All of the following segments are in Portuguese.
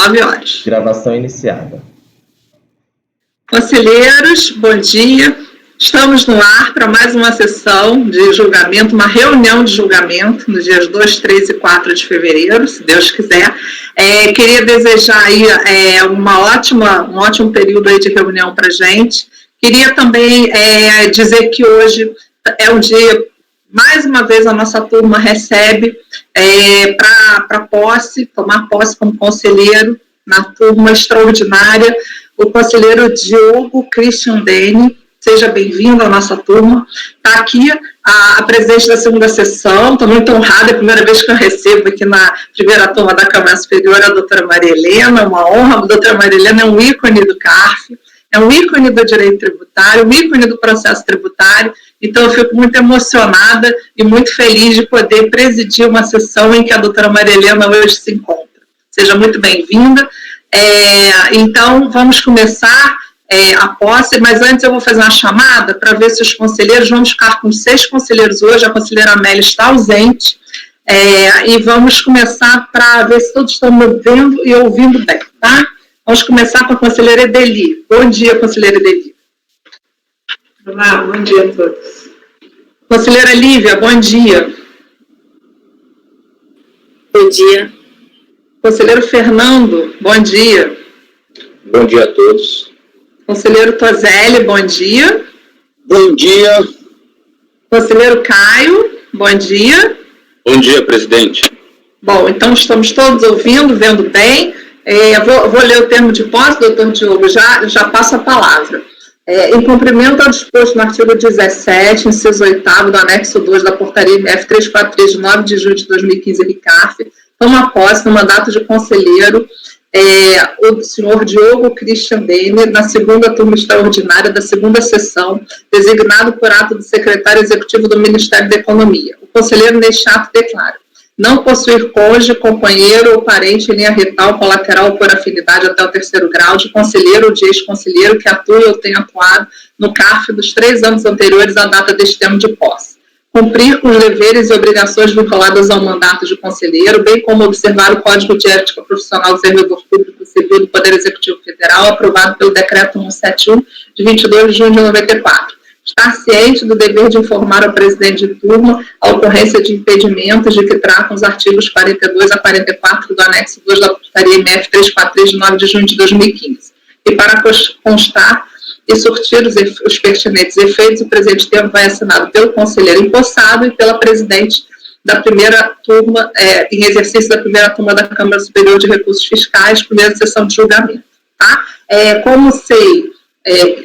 9 horas. Gravação iniciada. Conselheiros, bom dia. Estamos no ar para mais uma sessão de julgamento, uma reunião de julgamento, nos dias 2, 3 e 4 de fevereiro, se Deus quiser. Queria desejar aí um ótimo período aí de reunião para a gente. Queria também dizer que hoje é um dia, mais uma vez, a nossa turma recebe para tomar posse como conselheiro na turma extraordinária, o conselheiro Diogo Christian Dene. Seja bem-vindo à nossa turma. Está aqui a presidente da segunda sessão, estou muito honrada, é a primeira vez que eu recebo aqui na primeira turma da Câmara Superior a doutora Maria Helena, uma honra. A doutora Maria Helena é um ícone do CARF, é um ícone do direito tributário, um ícone do processo tributário, então eu fico muito emocionada e muito feliz de poder presidir uma sessão em que a doutora Maria Helena hoje se encontra. Seja muito bem-vinda. Então, vamos começar a posse, mas antes eu vou fazer uma chamada para ver se os conselheiros, vamos ficar com 6 conselheiros hoje, a conselheira Amélia está ausente, e vamos começar para ver se todos estão me vendo e ouvindo bem, tá? Vamos começar com a conselheira Edeli. Bom dia, conselheira Edeli. Olá, bom dia a todos. Conselheira Lívia, bom dia. Bom dia. Conselheiro Fernando, bom dia. Bom dia a todos. Conselheiro Tozelli, bom dia. Bom dia. Conselheiro Caio, bom dia. Bom dia, presidente. Bom, então estamos todos ouvindo, vendo bem. Vou ler o termo de posse, doutor Diogo, já passo a palavra. Em cumprimento ao disposto no artigo 17, inciso 8º do anexo 2 da portaria MF 343 de 9 de julho de 2015, RICARF, toma posse no mandato de conselheiro o senhor Diogo Christian Dene, na segunda turma extraordinária da segunda sessão, designado por ato do secretário executivo do Ministério da Economia. O conselheiro neste ato declara: não possuir cônjuge, companheiro ou parente em linha retal, colateral ou por afinidade até o 3º grau de conselheiro ou de ex-conselheiro que atue ou tenha atuado no CARF dos 3 anos anteriores à data deste termo de posse. Cumprir com os deveres e obrigações vinculadas ao mandato de conselheiro, bem como observar o Código de Ética Profissional do Servidor Público Civil do Poder Executivo Federal, aprovado pelo Decreto 171, de 22 de junho de 94. Estar ciente do dever de informar ao presidente de turma a ocorrência de impedimentos de que tratam os artigos 42 a 44 do anexo 2 da portaria MF 343 de 9 de junho de 2015. E para constar e surtir os pertinentes efeitos, o presente termo vai assinado pelo conselheiro empossado e pela presidente da primeira turma, em exercício da primeira turma da Câmara Superior de Recursos Fiscais, primeira sessão de julgamento. Tá? Como sei,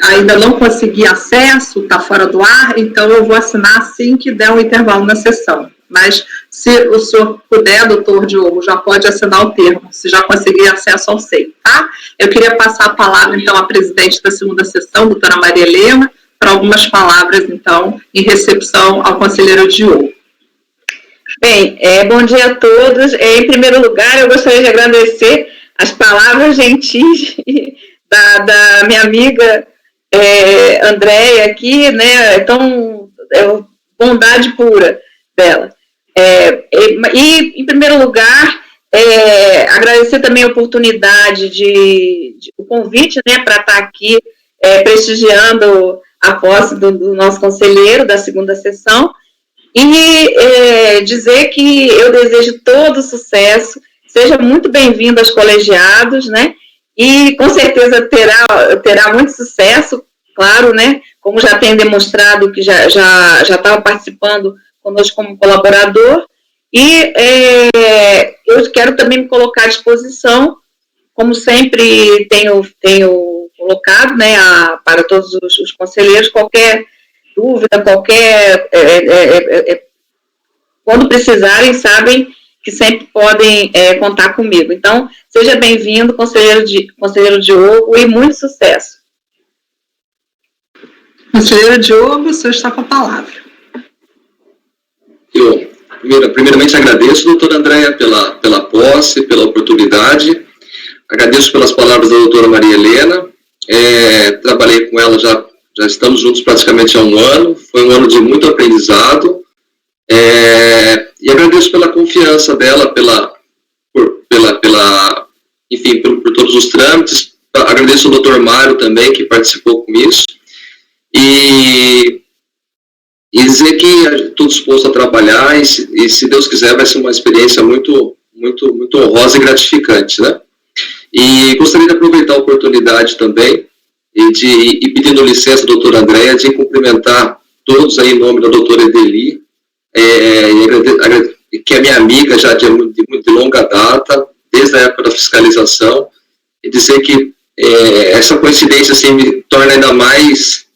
ainda não consegui acesso, está fora do ar, então eu vou assinar assim que der um intervalo na sessão. Mas, se o senhor puder, doutor Diogo, já pode assinar o termo, se já conseguir acesso ao SEI, tá? Eu queria passar a palavra, então, à presidente da segunda sessão, doutora Maria Helena, para algumas palavras, então, em recepção ao conselheiro Diogo. Bem, bom dia a todos. Em primeiro lugar, eu gostaria de agradecer as palavras gentis da minha amiga Andréia aqui, né? Então, bondade pura dela. E, em primeiro lugar, agradecer também a oportunidade o convite, né, para estar aqui prestigiando a posse do nosso conselheiro da segunda sessão e dizer que eu desejo todo sucesso, seja muito bem-vindo aos colegiados, né, e com certeza terá muito sucesso, claro, né, como já tem demonstrado que já estava participando conosco como colaborador, e eu quero também me colocar à disposição, como sempre tenho colocado, né, para todos os conselheiros, qualquer dúvida, quando precisarem, sabem que sempre podem contar comigo. Então, seja bem-vindo, conselheiro Diogo, e muito sucesso. Conselheiro Diogo, o senhor está com a palavra. Eu, primeiramente, agradeço, doutora Andréia, pela posse, pela oportunidade. Agradeço pelas palavras da doutora Maria Helena. Trabalhei com ela, já estamos juntos praticamente há um ano. Foi um ano de muito aprendizado. E agradeço pela confiança dela, pela enfim, por todos os trâmites. Agradeço ao doutor Mário também, que participou com isso. E dizer que estou disposto a trabalhar e se Deus quiser, vai ser uma experiência muito honrosa e gratificante, né? E gostaria de aproveitar a oportunidade também e pedindo licença, doutora Andréia, de cumprimentar todos aí em nome da doutora Edeli, que é minha amiga já de longa data, desde a época da fiscalização, e dizer que essa coincidência assim, me torna ainda mais,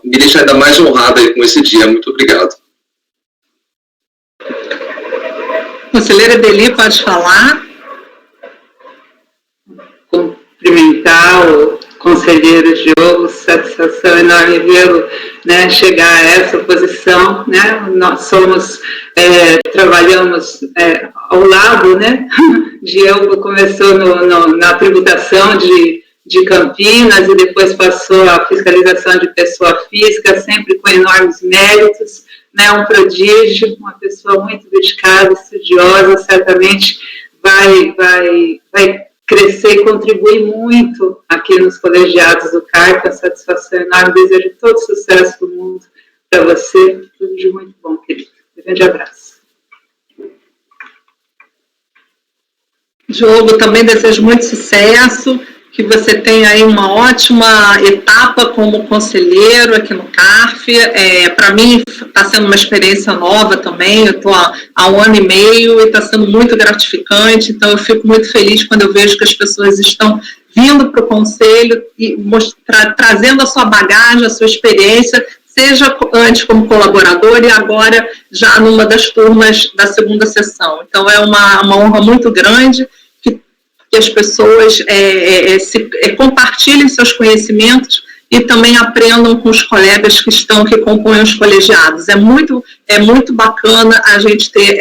me deixa ainda mais honrado aí com esse dia. Muito obrigado. Conselheira Edeli, pode falar. Cumprimentar o conselheiro Diogo, satisfação enorme vê-lo, né, chegar a essa posição, né, nós somos, trabalhamos ao lado, né, Diogo começou na tributação de Campinas e depois passou à fiscalização de pessoa física, sempre com enormes méritos, né, um prodígio, uma pessoa muito dedicada, estudiosa, certamente vai crescer e contribuir muito aqui nos colegiados do CAR, com a satisfação enorme. Desejo todo o sucesso do mundo para você. Tudo de muito bom, querido. Um grande abraço. Diogo, também desejo muito sucesso, que você tenha aí uma ótima etapa como conselheiro aqui no CARF. Para mim está sendo uma experiência nova também, eu estou há 1 ano e meio e está sendo muito gratificante, então eu fico muito feliz quando eu vejo que as pessoas estão vindo para o conselho e trazendo a sua bagagem, a sua experiência, seja antes como colaborador e agora já numa das turmas da 2ª sessão. Então é uma honra muito grande que as pessoas compartilhem seus conhecimentos e também aprendam com os colegas que compõem os colegiados. É muito bacana a gente ter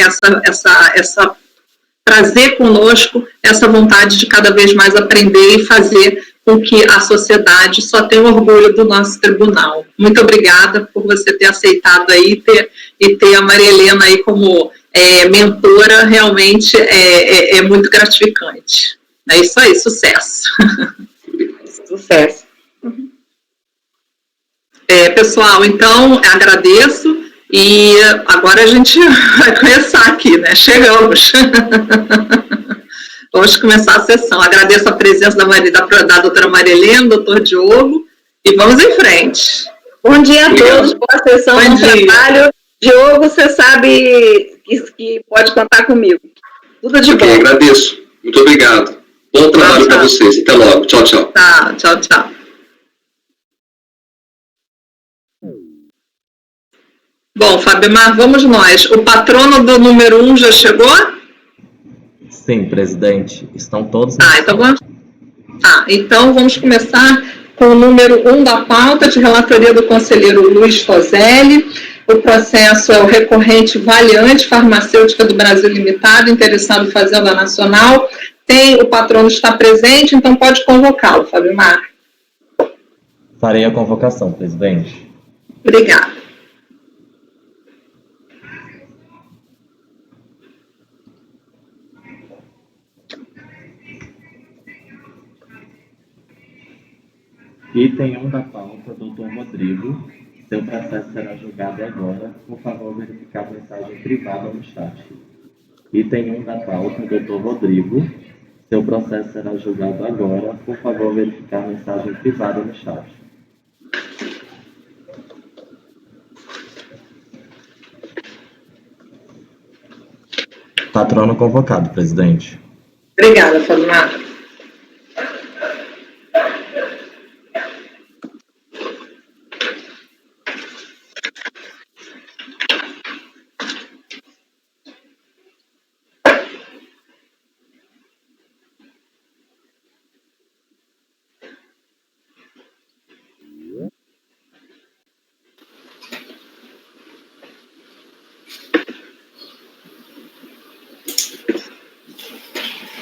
trazer conosco essa vontade de cada vez mais aprender e fazer com que a sociedade só tenha orgulho do nosso tribunal. Muito obrigada por você ter aceitado aí e ter a Maria Helena aí como mentora, realmente é muito gratificante. É isso aí, sucesso. Sucesso. Pessoal, então, agradeço e agora a gente vai começar aqui, né? Chegamos. Vamos começar a sessão. Agradeço a presença da doutora Maria Helena, do doutor Diogo, e vamos em frente. Bom dia a todos, boa sessão, bom trabalho. Diogo, você sabe que pode contar comigo. Tudo de bom. Agradeço. Muito obrigado. Bom trabalho para vocês. Até logo. Tchau, tchau. Tá, tchau, tchau. Bom, Fabimar, vamos nós. O patrono do número 1 já chegou? Sim, presidente. Estão todos... Então vamos começar com o número 1 da pauta, de relatoria do conselheiro Luiz Toselli. O processo é o recorrente Valiante Farmacêutica do Brasil Limitado, interessado em Fazenda Nacional. O patrono está presente, então pode convocá-lo, Fabimar. Farei a convocação, presidente. Obrigada. Item 1 da pauta, doutor Rodrigo. Seu processo será julgado agora. Por favor, verificar a mensagem privada no chat. Item 1 da pauta, doutor Rodrigo. Seu processo será julgado agora. Por favor, verificar a mensagem privada no chat. Patrono convocado, presidente. Obrigada, Fabimar.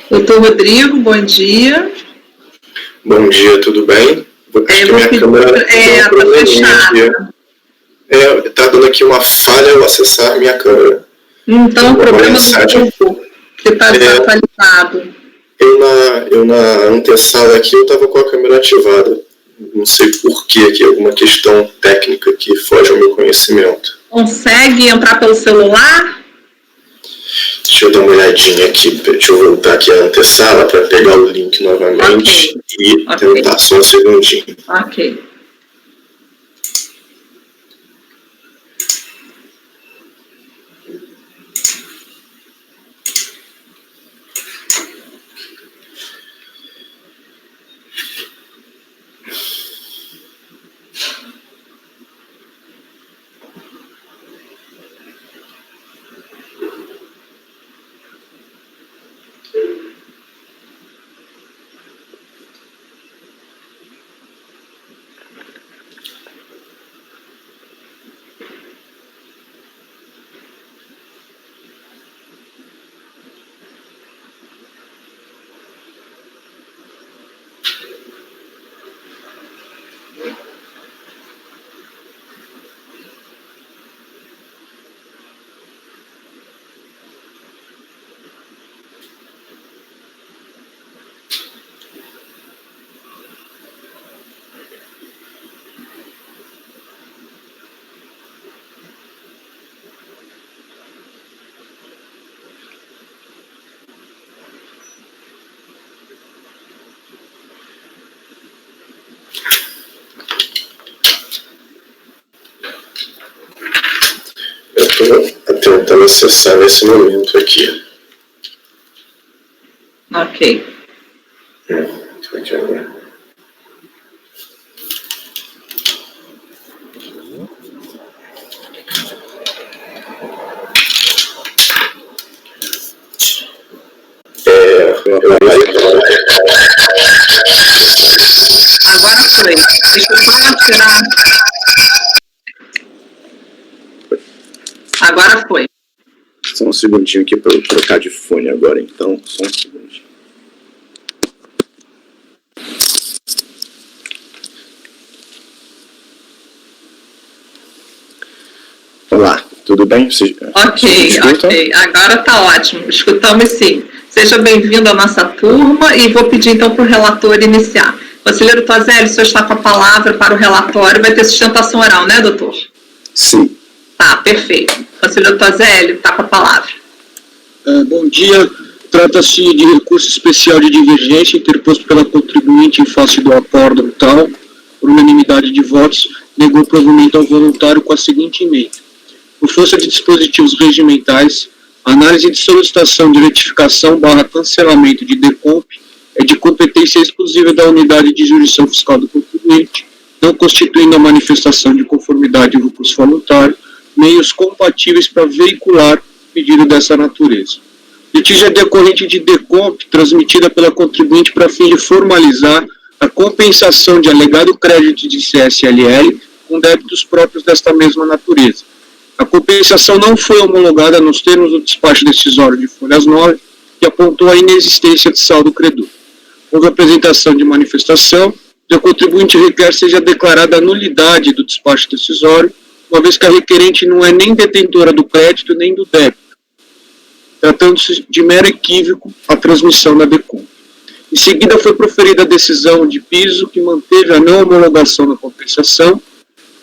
Doutor Rodrigo, bom dia. Bom dia, tudo bem? Acho que minha câmera está fechada. Está dando aqui uma falha ao acessar minha câmera. Então, o problema do grupo, que está desatualizado. Eu na antessala aqui, eu estava com a câmera ativada. Não sei por que aqui, alguma questão técnica que foge ao meu conhecimento. Consegue entrar pelo celular? Deixa eu dar uma olhadinha aqui, deixa eu voltar aqui à antessala para pegar o link novamente e tentar, só um segundinho. Ok. Eu estou tentando acessar nesse momento aqui. Ok. Aqui agora. Agora foi. Deixa eu só tirar. Agora foi. Só um segundinho aqui para eu trocar de fone agora, então. Só um segundinho. Olá, tudo bem? Ok. Agora está ótimo. Escutamos sim. Seja bem-vindo à nossa turma e vou pedir então para o relator iniciar. Conselheiro Tozelli, o senhor está com a palavra para o relatório. Vai ter sustentação oral, né, doutor? Sim. Tá, perfeito. Conselheiro Tozelli, está com a palavra. Bom dia. Trata-se de recurso especial de divergência interposto pela contribuinte em face do acórdão tal, por unanimidade de votos, negou provimento ao voluntário com a seguinte emenda. Por força de dispositivos regimentais, a análise de solicitação de retificação / cancelamento de decomp é de competência exclusiva da unidade de jurisdição fiscal do contribuinte, não constituindo a manifestação de conformidade ao recurso voluntário, meios compatíveis para veicular pedido dessa natureza. Litígio é decorrente de decomp transmitida pela contribuinte para fim de formalizar a compensação de alegado crédito de CSLL com débitos próprios desta mesma natureza. A compensação não foi homologada nos termos do despacho decisório de folhas 9, que apontou a inexistência de saldo credor. Houve apresentação de manifestação e o contribuinte requer seja declarada a nulidade do despacho decisório, uma vez que a requerente não é nem detentora do crédito nem do débito, tratando-se de mero equívoco a transmissão da decomp. Em seguida foi proferida a decisão de piso que manteve a não homologação da compensação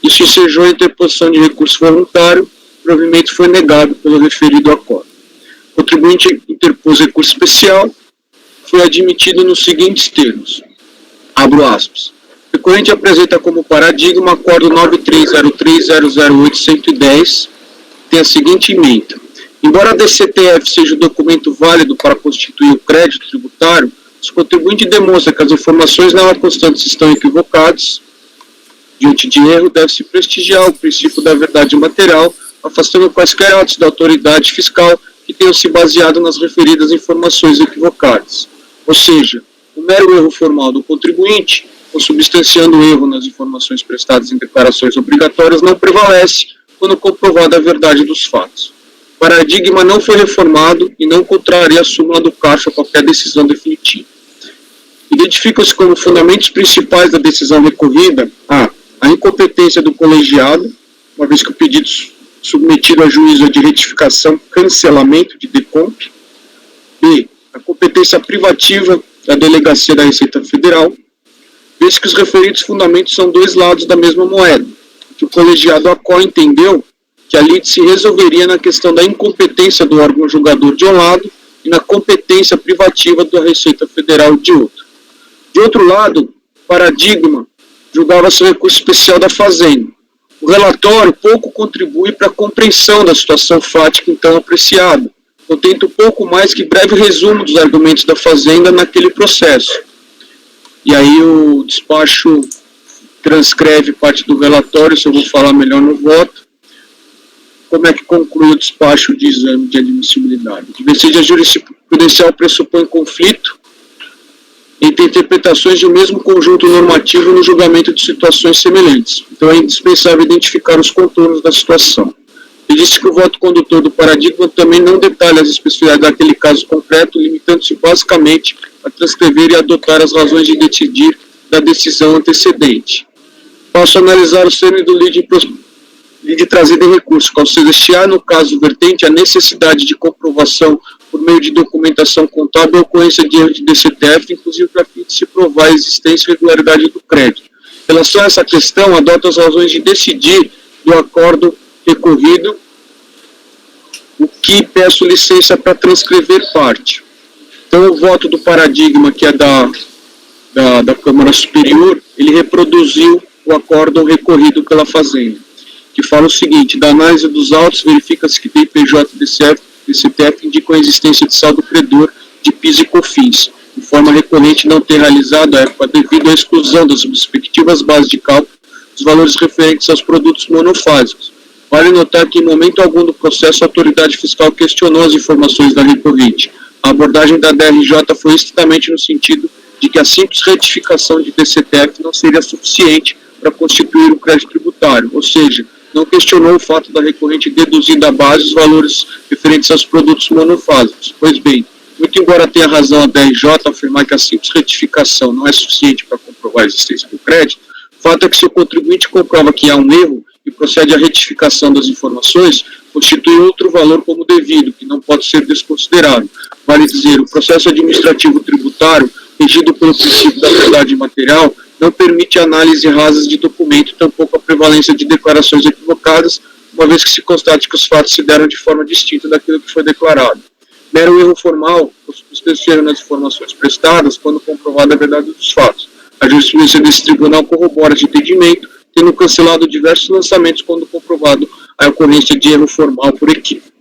e se ensejou a interposição de recurso voluntário, o provimento foi negado pelo referido acordo. O contribuinte interpôs recurso especial, foi admitido nos seguintes termos. Abro aspas. O recorrente apresenta como paradigma o acordo 9303008110, tem a seguinte emenda. Embora a DCTF seja o documento válido para constituir o crédito tributário, se o contribuinte demonstra que as informações nela constantes estão equivocadas, diante de erro, deve-se prestigiar o princípio da verdade material, afastando quaisquer atos da autoridade fiscal que tenham se baseado nas referidas informações equivocadas. Ou seja, o mero erro formal do contribuinte, consubstanciando o erro nas informações prestadas em declarações obrigatórias, não prevalece quando comprovada a verdade dos fatos. O paradigma não foi reformado e não contraria a súmula do CARF a qualquer decisão definitiva. Identificam-se como fundamentos principais da decisão recorrida a incompetência do colegiado, uma vez que o pedido submetido a juízo é de retificação, cancelamento de decomp. B. a competência privativa da Delegacia da Receita Federal, vez que os referidos fundamentos são dois lados da mesma moeda, que o colegiado ACO entendeu que a lide se resolveria na questão da incompetência do órgão julgador de um lado e na competência privativa da Receita Federal de outro. De outro lado, o paradigma julgava seu recurso especial da Fazenda. O relatório pouco contribui para a compreensão da situação fática então apreciada, contendo pouco mais que breve resumo dos argumentos da Fazenda naquele processo. E aí o despacho transcreve parte do relatório, isso eu vou falar melhor no voto. Como é que conclui o despacho de exame de admissibilidade? O decide jurisprudencial pressupõe conflito entre interpretações de um mesmo conjunto normativo no julgamento de situações semelhantes. Então é indispensável identificar os contornos da situação. Ele disse que o voto condutor do paradigma também não detalha as especificidades daquele caso concreto, limitando-se basicamente a transcrever e adotar as razões de decidir da decisão antecedente. Posso analisar o cerne do lide trazido em recurso, qual seja, se há no caso vertente a necessidade de comprovação por meio de documentação contábil ou ocorrência de erro de DCTF, inclusive para fim de se provar a existência e regularidade do crédito. Em relação a essa questão, adota as razões de decidir do acordo recorrido, o que peço licença para transcrever parte. Então, o voto do paradigma, que é da Câmara Superior, ele reproduziu o acórdão recorrido pela Fazenda, que fala o seguinte: da análise dos autos, verifica-se que DPJ e DCTF indicam a existência de saldo credor de PIS e COFINS, de forma recorrente não ter realizado a época devido à exclusão das respectivas bases de cálculo dos valores referentes aos produtos monofásicos. Vale notar que em momento algum do processo a autoridade fiscal questionou as informações da recorrente. A abordagem da DRJ foi estritamente no sentido de que a simples retificação de DCTF não seria suficiente para constituir o crédito tributário, ou seja, não questionou o fato da recorrente deduzir da base os valores referentes aos produtos monofásicos. Pois bem, muito embora tenha razão a DRJ afirmar que a simples retificação não é suficiente para comprovar a existência do crédito, o fato é que se o contribuinte comprova que há um erro e procede à retificação das informações, constitui outro valor como devido, que não pode ser desconsiderado. Vale dizer, o processo administrativo tributário, regido pelo princípio da verdade material, não permite análise rasas de documento, tampouco a prevalência de declarações equivocadas, uma vez que se constate que os fatos se deram de forma distinta daquilo que foi declarado. Mero erro formal, substanciando nas informações prestadas, quando comprovada a verdade dos fatos. A jurisprudência desse tribunal corrobora esse entendimento, tendo cancelado diversos lançamentos quando comprovado a ocorrência de erro formal por equívoco.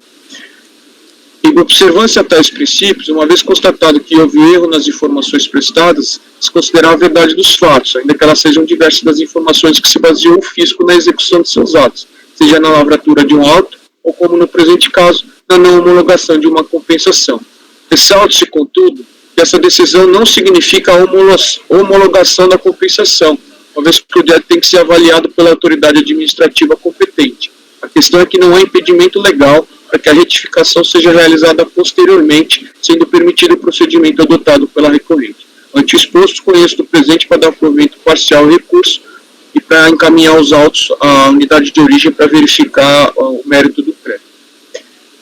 Em observância a tais princípios, uma vez constatado que houve erro nas informações prestadas, se considerar a verdade dos fatos, ainda que elas sejam diversas das informações que se baseiam o fisco na execução de seus atos, seja na lavratura de um auto, ou como no presente caso, na não homologação de uma compensação. Ressalte-se, contudo, que essa decisão não significa a homologação da compensação, uma vez que o débito tem que ser avaliado pela autoridade administrativa competente. A questão é que não há impedimento legal para que a retificação seja realizada posteriormente, sendo permitido o procedimento adotado pela recorrente. Ante o exposto, conheço do presente para dar provimento parcial ao recurso e para encaminhar os autos à unidade de origem para verificar o mérito do crédito.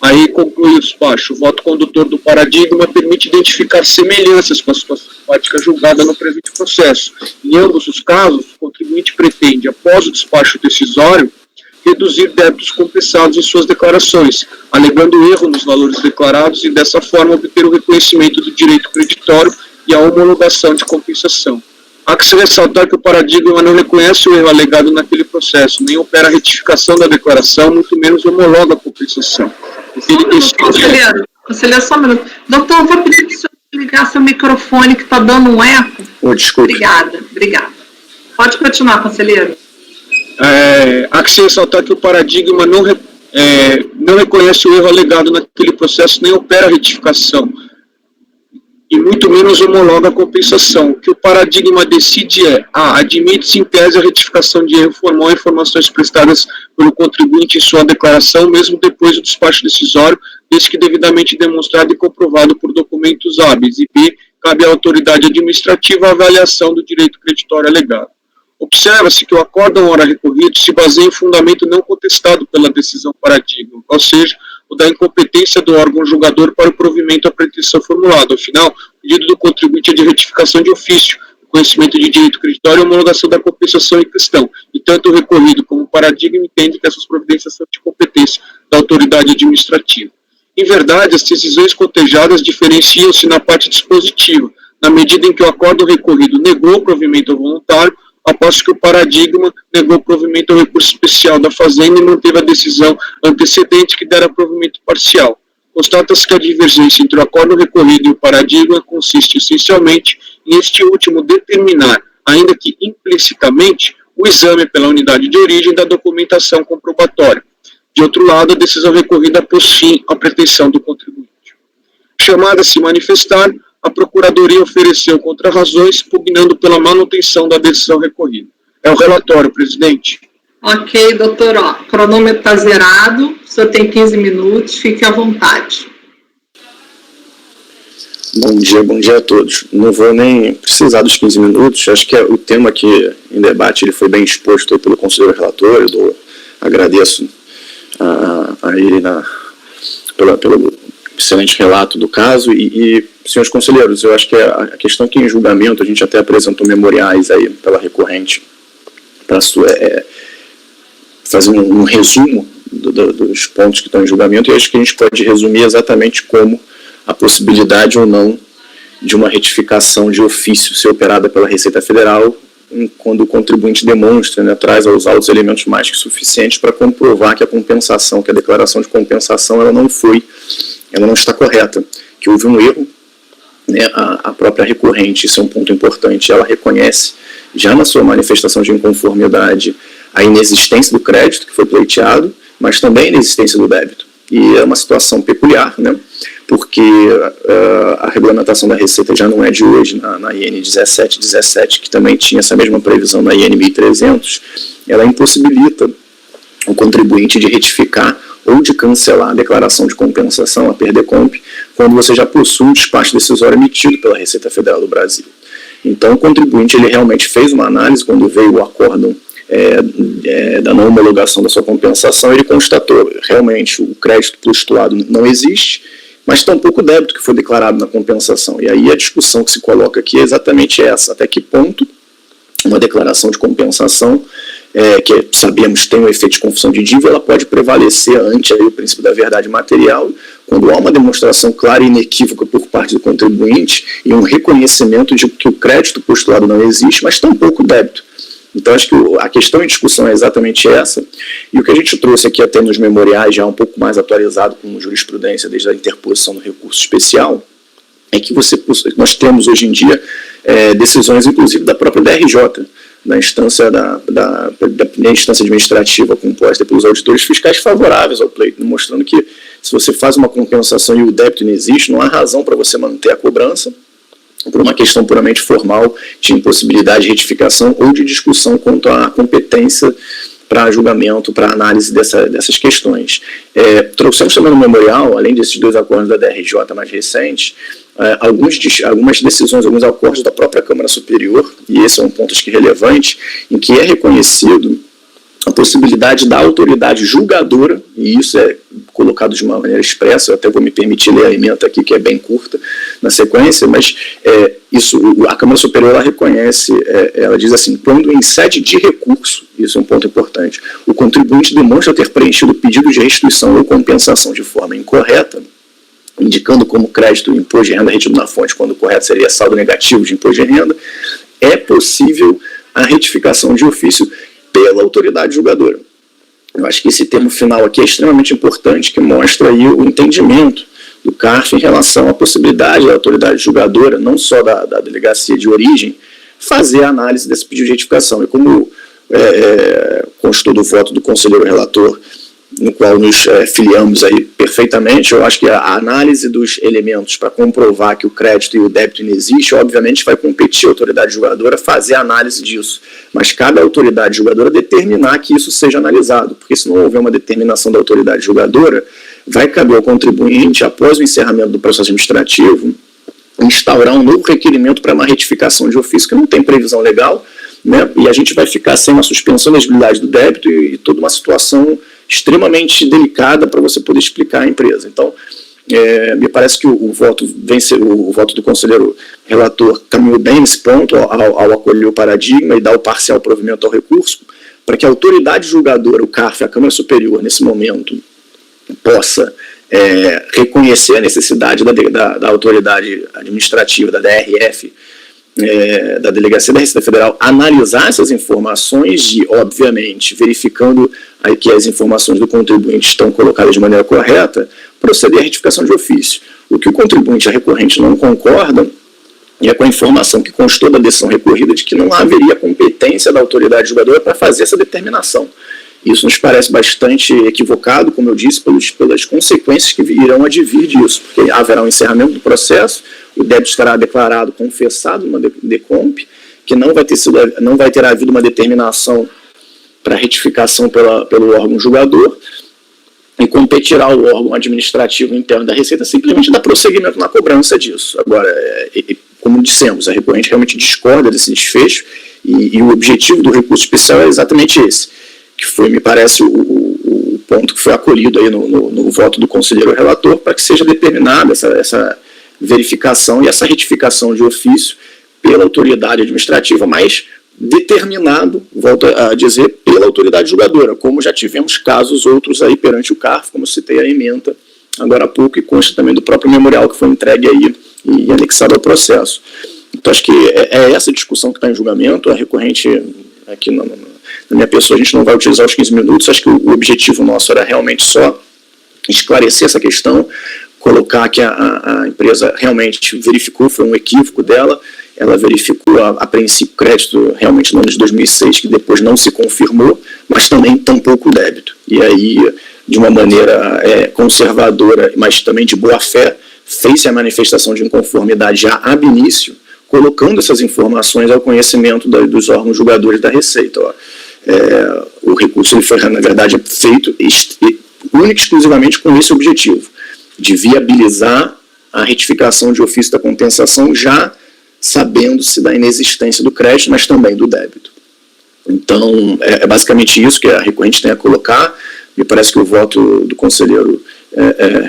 Aí conclui o despacho. O voto condutor do paradigma permite identificar semelhanças com a situação fática julgada no presente processo. Em ambos os casos, o contribuinte pretende, após o despacho decisório, reduzir débitos compensados em suas declarações, alegando erro nos valores declarados e, dessa forma, obter o reconhecimento do direito creditório e a homologação de compensação. Há que se ressaltar que o paradigma não reconhece o erro alegado naquele processo, nem opera a retificação da declaração, muito menos homologa a compensação. Conselheiro, só um minuto. Doutor, eu vou pedir para o senhor ligar seu microfone, que está dando um eco. Desculpe. Obrigada. Pode continuar, conselheiro. Há que se ressaltar que o paradigma não reconhece o erro alegado naquele processo, nem opera a retificação, e muito menos homologa a compensação. O que o paradigma decide admite-se em tese a retificação de erro formal em informações prestadas pelo contribuinte em sua declaração, mesmo depois do despacho decisório, desde que devidamente demonstrado e comprovado por documentos hábeis, e B, cabe à autoridade administrativa a avaliação do direito creditório alegado. Observa-se que o acórdão ora recorrido se baseia em fundamento não contestado pela decisão paradigma, ou seja, ou da incompetência do órgão julgador para o provimento à pretensão formulada. Afinal, o pedido do contribuinte é de retificação de ofício, conhecimento de direito creditório e homologação da compensação em questão, e tanto o recorrido como o paradigma entendem que essas providências são de competência da autoridade administrativa. Em verdade, as decisões cotejadas diferenciam-se na parte dispositiva, na medida em que o acórdão recorrido negou o provimento ao voluntário, após que o paradigma negou o provimento ao recurso especial da Fazenda e manteve a decisão antecedente que dera provimento parcial. Constata-se que a divergência entre o acórdão recorrido e o paradigma consiste essencialmente em este último determinar, ainda que implicitamente, o exame pela unidade de origem da documentação comprobatória. De outro lado, a decisão recorrida pôs fim à pretensão do contribuinte. Chamada a se manifestar, a Procuradoria ofereceu contrarrazões, pugnando pela manutenção da decisão recorrida. É o relatório, presidente. Ok, doutor, o cronômetro está zerado, o senhor tem 15 minutos, fique à vontade. Bom dia a todos. Não vou nem precisar dos 15 minutos, acho que o tema aqui em debate ele foi bem exposto pelo conselheiro relator, eu agradeço a ele pelo excelente relato do caso, e senhores conselheiros, eu acho que a questão que em julgamento, a gente até apresentou memoriais aí pela recorrente, para fazer um resumo dos pontos que estão em julgamento, e acho que a gente pode resumir exatamente como a possibilidade ou não de uma retificação de ofício ser operada pela Receita Federal quando o contribuinte demonstra, né, traz aos autos elementos mais que suficientes para comprovar que a compensação, que a declaração de compensação, ela não está correta, que houve um erro, né, a própria recorrente, isso é um ponto importante, ela reconhece já na sua manifestação de inconformidade a inexistência do crédito que foi pleiteado, mas também a inexistência do débito. E é uma situação peculiar, né, porque a regulamentação da Receita já não é de hoje, na IN 1717, que também tinha essa mesma previsão na IN 1300, ela impossibilita o contribuinte de retificar ou de cancelar a declaração de compensação, a PERDECOMP, quando você já possui um despacho decisório emitido pela Receita Federal do Brasil. Então, o contribuinte ele realmente fez uma análise, quando veio o acórdão da não homologação da sua compensação, ele constatou realmente o crédito postulado não existe, mas tampouco o débito que foi declarado na compensação. E aí a discussão que se coloca aqui é exatamente essa: até que ponto uma declaração de compensação, que sabemos tem um efeito de confusão de dívida, ela pode prevalecer ante aí o princípio da verdade material, quando há uma demonstração clara e inequívoca por parte do contribuinte e um reconhecimento de que o crédito postulado não existe, mas tampouco o débito. Então, acho que a questão em discussão é exatamente essa, e o que a gente trouxe aqui até nos memoriais, já um pouco mais atualizado com jurisprudência desde a interposição do recurso especial, é que nós temos hoje em dia decisões, inclusive, da própria DRJ, na instância da instância administrativa composta pelos auditores fiscais favoráveis ao pleito, mostrando que se você faz uma compensação e o débito não existe, não há razão para você manter a cobrança, por uma questão puramente formal de impossibilidade de retificação ou de discussão quanto à competência para julgamento, para análise dessas questões. Trouxemos também no memorial, além desses dois acordos da DRJ mais recentes, algumas decisões, alguns acordos da própria Câmara Superior, e esse é um ponto acho que relevante, em que é reconhecido a possibilidade da autoridade julgadora, e isso é colocado de uma maneira expressa, eu até vou me permitir ler a ementa aqui, que é bem curta na sequência, mas a Câmara Superior ela reconhece, ela diz assim: quando em sede de recurso, isso é um ponto importante, o contribuinte demonstra ter preenchido o pedido de restituição ou compensação de forma incorreta, indicando como crédito o imposto de renda retido na fonte, quando o correto seria saldo negativo de imposto de renda, é possível a retificação de ofício pela autoridade julgadora. Eu acho que esse termo final aqui é extremamente importante, que mostra aí o entendimento do CARF em relação à possibilidade da autoridade julgadora, não só da delegacia de origem, fazer a análise desse pedido de retificação. E como constou do voto do conselheiro relator, no qual nos filiamos aí perfeitamente, eu acho que a análise dos elementos para comprovar que o crédito e o débito não existe, obviamente vai competir a autoridade julgadora fazer a análise disso, mas cabe à autoridade julgadora determinar que isso seja analisado, porque se não houver uma determinação da autoridade julgadora, vai caber ao contribuinte, após o encerramento do processo administrativo, instaurar um novo requerimento para uma retificação de ofício que não tem previsão legal, né, e a gente vai ficar sem uma suspensão da elegibilidade do débito e toda uma situação extremamente delicada para você poder explicar à empresa. Então, me parece que o voto do conselheiro relator caminhou bem nesse ponto, ao acolher o paradigma e dar o parcial provimento ao recurso, para que a autoridade julgadora, o CARF, a Câmara Superior, nesse momento, possa reconhecer a necessidade da autoridade administrativa, da DRF, da Delegacia da Receita Federal, analisar essas informações e, obviamente, verificando que as informações do contribuinte estão colocadas de maneira correta, proceder à retificação de ofício. O que o contribuinte e a recorrente não concordam é com a informação que constou da decisão recorrida de que não haveria competência da autoridade julgadora para fazer essa determinação. Isso nos parece bastante equivocado, como eu disse, pelas consequências que irão advir disso, porque haverá um encerramento do processo, o débito estará declarado, confessado numa DECOMP, que não vai ter havido uma determinação para retificação pelo órgão julgador, e competirá o órgão administrativo interno da Receita simplesmente dar prosseguimento na cobrança disso. Agora, como dissemos, a recorrente realmente discorda desse desfecho, e o objetivo do recurso especial é exatamente esse, que foi, me parece, o ponto que foi acolhido aí no voto do conselheiro relator, para que seja determinada essa verificação e essa retificação de ofício pela autoridade administrativa, mas determinado, volto a dizer, pela autoridade julgadora, como já tivemos casos outros aí perante o CARF, como eu citei a ementa agora há pouco, e consta também do próprio memorial que foi entregue aí e anexado ao processo. Então, acho que é essa discussão que está em julgamento. A recorrente, aqui na minha pessoa, a gente não vai utilizar os 15 minutos, acho que o objetivo nosso era realmente só esclarecer essa questão, colocar que a empresa realmente verificou, foi um equívoco dela, ela verificou a princípio crédito realmente no ano de 2006, que depois não se confirmou, mas também tampouco o débito. E aí, de uma maneira conservadora, mas também de boa fé, fez-se a manifestação de inconformidade já ab início, colocando essas informações ao conhecimento dos órgãos julgadores da Receita. O recurso ele foi, na verdade, feito única e exclusivamente com esse objetivo, de viabilizar a retificação de ofício da compensação, já sabendo-se da inexistência do crédito, mas também do débito. Então, é basicamente isso que a recorrente tem a colocar. Me parece que o voto do conselheiro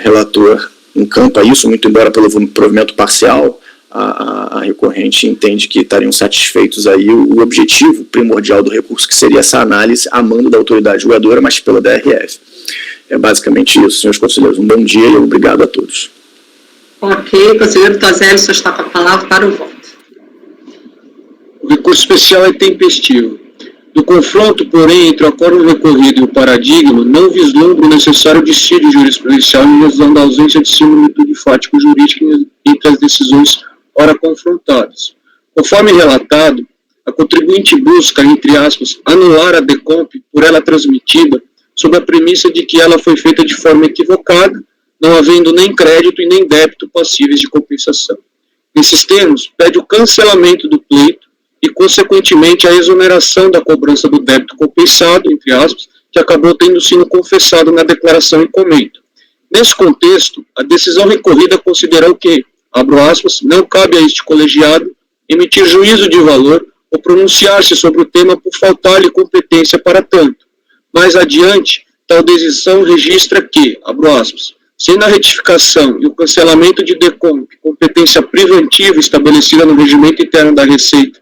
relator encampa isso, muito embora pelo provimento parcial, a recorrente entende que estariam satisfeitos aí o objetivo primordial do recurso, que seria essa análise a mando da autoridade julgadora, mas pela DRF. É basicamente isso, senhores conselheiros. Um bom dia e obrigado a todos. Ok, conselheiro Tozelli, o senhor está com a palavra para o voto. O recurso especial é tempestivo. Do confronto, porém, entre o acórdão recorrido e o paradigma, não vislumbra o necessário dissídio jurisprudencial em razão da ausência de similitude fático-jurídica entre as decisões ora confrontadas. Conforme relatado, a contribuinte busca, entre aspas, anular a DECOMP por ela transmitida, sob a premissa de que ela foi feita de forma equivocada, não havendo nem crédito e nem débito passíveis de compensação. Nesses termos, pede o cancelamento do pleito e, consequentemente, a exoneração da cobrança do débito compensado, entre aspas, que acabou tendo sido confessado na declaração em comento. Nesse contexto, a decisão recorrida considerou que, abro aspas, não cabe a este colegiado emitir juízo de valor ou pronunciar-se sobre o tema por faltar-lhe competência para tanto. Mais adiante, tal decisão registra que, abro aspas, sendo a retificação e o cancelamento de DECOMP competência preventiva estabelecida no regimento interno da Receita,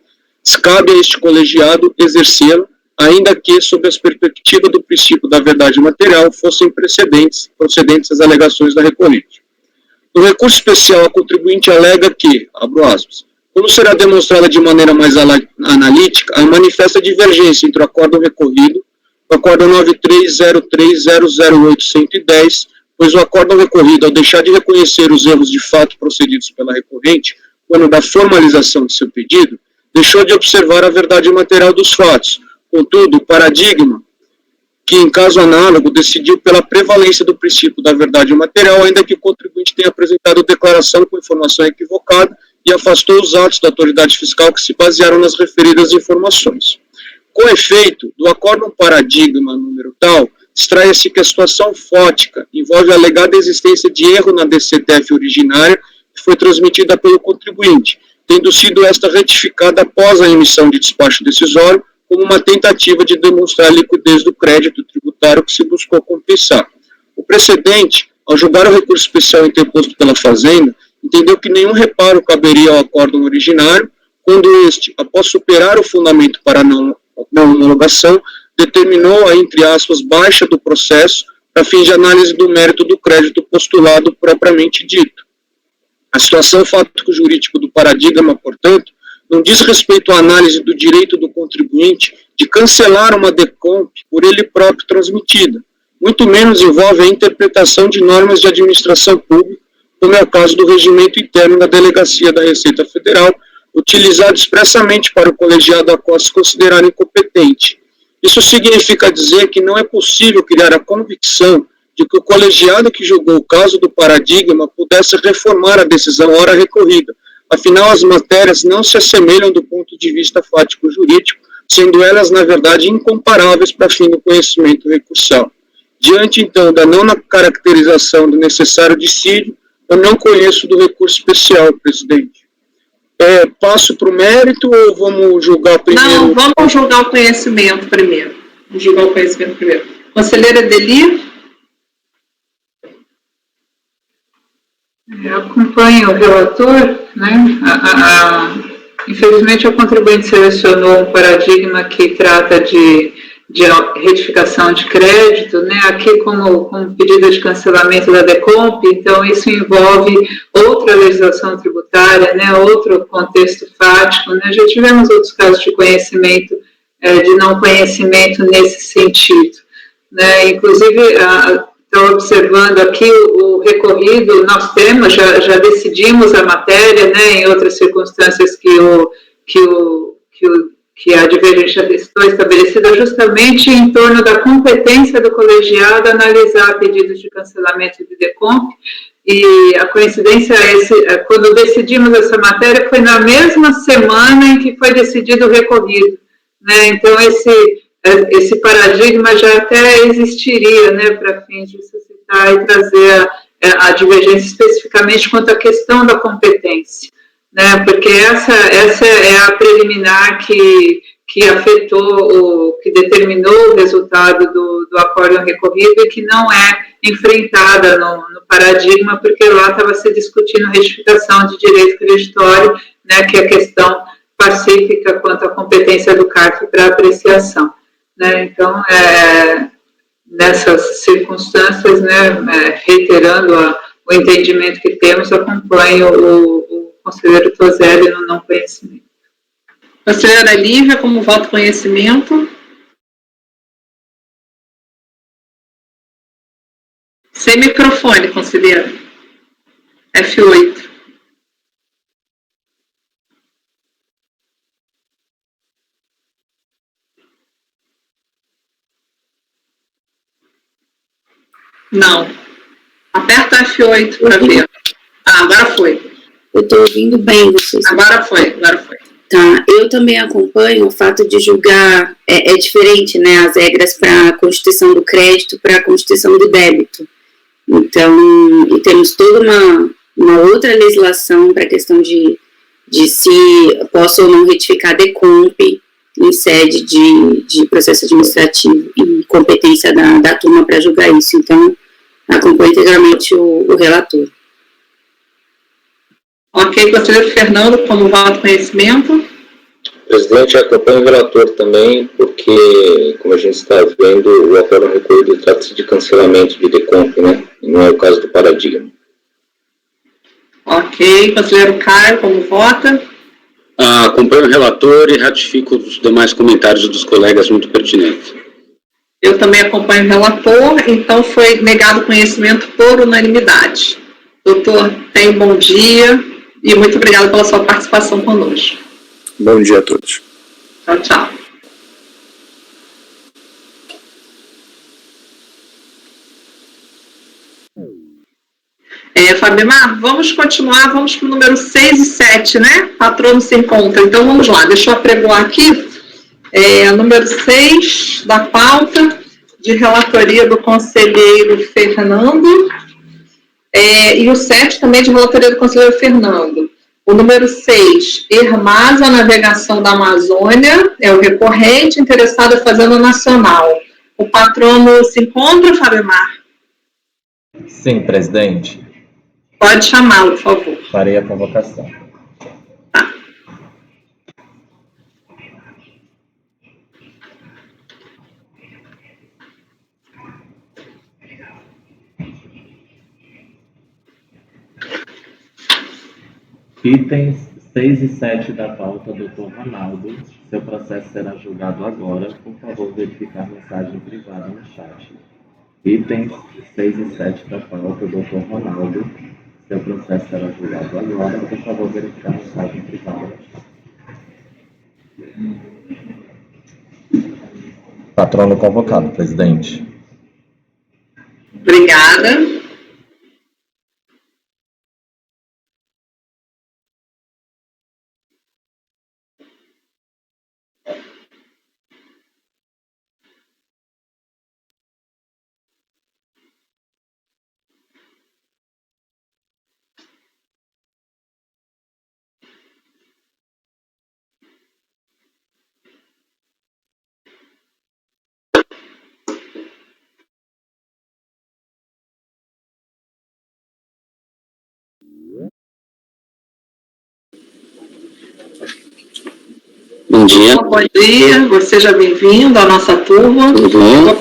cabe a este colegiado exercê-la, ainda que, sob a perspectiva do princípio da verdade material, fossem procedentes as alegações da recorrente. No recurso especial, a contribuinte alega que, abro aspas, como será demonstrada de maneira mais analítica, a manifesta divergência entre o acórdão recorrido, o acórdão 9303008110, pois o acórdão recorrido, ao deixar de reconhecer os erros de fato procedidos pela recorrente, quando da formalização de seu pedido, deixou de observar a verdade material dos fatos. Contudo, o paradigma, que em caso análogo decidiu pela prevalência do princípio da verdade material, ainda que o contribuinte tenha apresentado declaração com informação equivocada e afastou os atos da autoridade fiscal que se basearam nas referidas informações. Com efeito, do acórdão paradigma número tal, extrai-se que a situação fótica envolve a alegada existência de erro na DCTF originária que foi transmitida pelo contribuinte, tendo sido esta retificada após a emissão de despacho decisório, como uma tentativa de demonstrar a liquidez do crédito tributário que se buscou compensar. O precedente, ao julgar o recurso especial interposto pela Fazenda, entendeu que nenhum reparo caberia ao acórdão originário, quando este, após superar o fundamento para a não homologação, determinou a, entre aspas, baixa do processo para fins de análise do mérito do crédito postulado propriamente dito. A situação fático-jurídico do paradigma, portanto, não diz respeito à análise do direito do contribuinte de cancelar uma decomp por ele próprio transmitida, muito menos envolve a interpretação de normas de administração pública, como é o caso do regimento interno da Delegacia da Receita Federal, utilizado expressamente para o colegiado a qual se considerar incompetente. Isso significa dizer que não é possível criar a convicção de que o colegiado que julgou o caso do paradigma pudesse reformar a decisão ora recorrida. Afinal, as matérias não se assemelham do ponto de vista fático-jurídico, sendo elas, na verdade, incomparáveis para fim do conhecimento recursal. Diante, então, da não caracterização do necessário dissídio, eu não conheço do recurso especial, presidente. Passo para o mérito ou vamos julgar primeiro? Não, vamos julgar o conhecimento primeiro. Conselheira Deli? Eu acompanho o relator, né? Infelizmente, o contribuinte selecionou um paradigma que trata de retificação de crédito, né? Aqui como pedido de cancelamento da decomp, então isso envolve outra legislação tributária, né? Outro contexto fático, né? Já tivemos outros casos de conhecimento, de não conhecimento nesse sentido, né? Inclusive, estou observando aqui o recorrido, nós temos, já decidimos a matéria, né? Em outras circunstâncias que a divergência estou estabelecida justamente em torno da competência do colegiado analisar pedidos de cancelamento de decomp, e a coincidência quando decidimos essa matéria foi na mesma semana em que foi decidido o recorrido, né? Então esse paradigma já até existiria, né, para fins de suscitar e trazer a divergência especificamente quanto à questão da competência, né, porque essa é a preliminar que afetou, que determinou o resultado do acórdão recorrido e que não é enfrentada no paradigma, porque lá estava se discutindo retificação de direito creditório, né, que é a questão pacífica quanto à competência do CARF para apreciação, né. Então, nessas circunstâncias, né, reiterando o entendimento que temos, acompanho o conselheiro Toselli no não conhecimento. Conselheira Lívia, como voto conhecimento? Sem microfone, conselheira. F8. Não. Aperta F8 para ver. Agora foi. Eu estou ouvindo bem vocês. Agora foi. Tá, eu também acompanho o fato de julgar, é diferente, né, as regras para a constituição do crédito para a constituição do débito. Então, e temos toda uma outra legislação para a questão de se posso ou não retificar decomp em sede de processo administrativo e competência da turma para julgar isso. Então, acompanho integralmente o relator. Ok, conselheiro Fernando, como voto conhecimento? Presidente, acompanho o relator também, porque, como a gente está vendo, o acórdão recorrido trata-se de cancelamento de decomp, né? E não é o caso do paradigma. Ok, conselheiro Caio, como vota? Acompanho o relator e ratifico os demais comentários dos colegas muito pertinentes. Eu também acompanho o relator, então foi negado conhecimento por unanimidade. Doutor, tenha um bom dia e muito obrigada pela sua participação conosco. Bom dia a todos. Tchau, tchau. Fabimar, vamos continuar, vamos para o número 6 e 7, né? Patrono se encontra. Então, vamos lá, deixa eu apregoar aqui. Número 6 da pauta, de relatoria do conselheiro Fernando, e o 7 também de relatoria do conselheiro Fernando. O número 6, Hermasa Navegação da Amazônia, é o recorrente interessado em Fazenda Nacional. O patrono se encontra, Fabemar? Sim, presidente. Pode chamá-lo, por favor. Farei a convocação. Tá. Itens 6 e 7 da pauta, doutor Ronaldo. Seu processo será julgado agora. Por favor, verificar mensagem privada no chat. Itens 6 e 7 da pauta, doutor Ronaldo. Seu processo será julgado agora. Por favor, verificar mensagem privada no chat. Patrono convocado, presidente. Obrigada. Bom dia. Bom dia, seja bem-vindo à nossa turma. Tudo bom?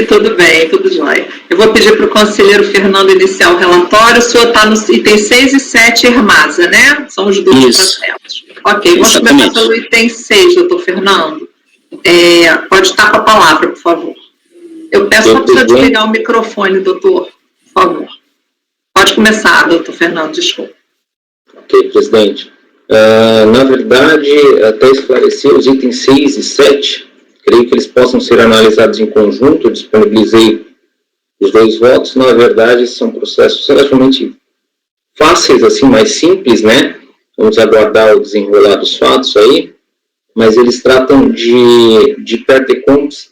Tudo bem, tudo jóia. Eu vou pedir para o conselheiro Fernando iniciar o relatório. O senhor está no item 6 e 7, Hermasa, né? São os dois processos. Ok, vamos começar pelo item 6, doutor Fernando. Pode estar com a palavra, por favor. Eu peço só para o senhor desligar o microfone, doutor, por favor. Pode começar, doutor Fernando, desculpa. Ok, presidente. Na verdade, até esclarecer os itens 6 e 7, creio que eles possam ser analisados em conjunto, eu disponibilizei os dois votos. Na verdade, são processos relativamente fáceis, assim, mais simples, né? Vamos aguardar o desenrolar dos fatos aí, mas eles tratam de perdecontas.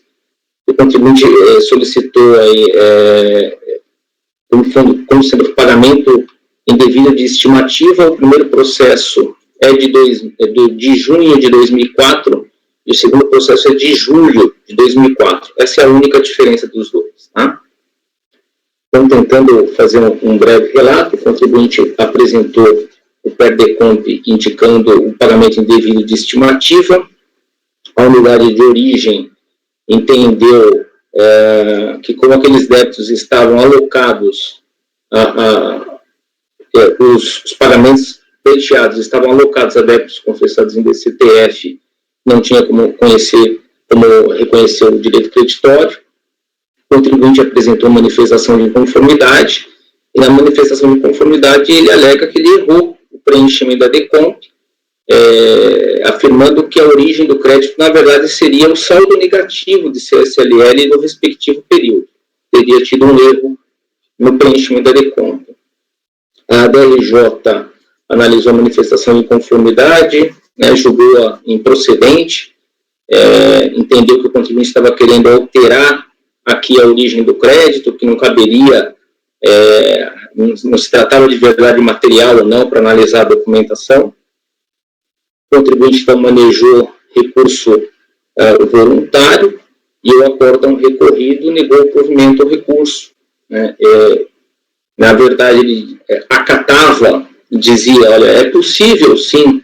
O contribuinte solicitou aí, como sendo pagamento indevido de estimativa. O primeiro processo é de junho de 2004 e o segundo processo é de julho de 2004. Essa é a única diferença dos dois. Tá? Então, tentando fazer um breve relato, o contribuinte apresentou o PERDECOMP indicando o pagamento indevido de estimativa. A unidade de origem entendeu que, como aqueles débitos estavam alocados, os pagamentos pleiteados estavam alocados a débitos confessados em DCTF, não tinha como reconhecer o direito creditório. O contribuinte apresentou manifestação de inconformidade, e na manifestação de inconformidade ele alega que ele errou o preenchimento da DECOMP, afirmando que a origem do crédito, na verdade, seria o saldo negativo de CSLL no respectivo período. Teria tido um erro no preenchimento da DECOMP. A DRJ analisou a manifestação de inconformidade, julgou-a improcedente, entendeu que o contribuinte estava querendo alterar aqui a origem do crédito, que não caberia, não se tratava de verdade material ou não para analisar a documentação. O contribuinte então manejou recurso voluntário e o acórdão recorrido negou o provimento ao recurso. Na verdade, ele acatava e dizia, olha, é possível, sim,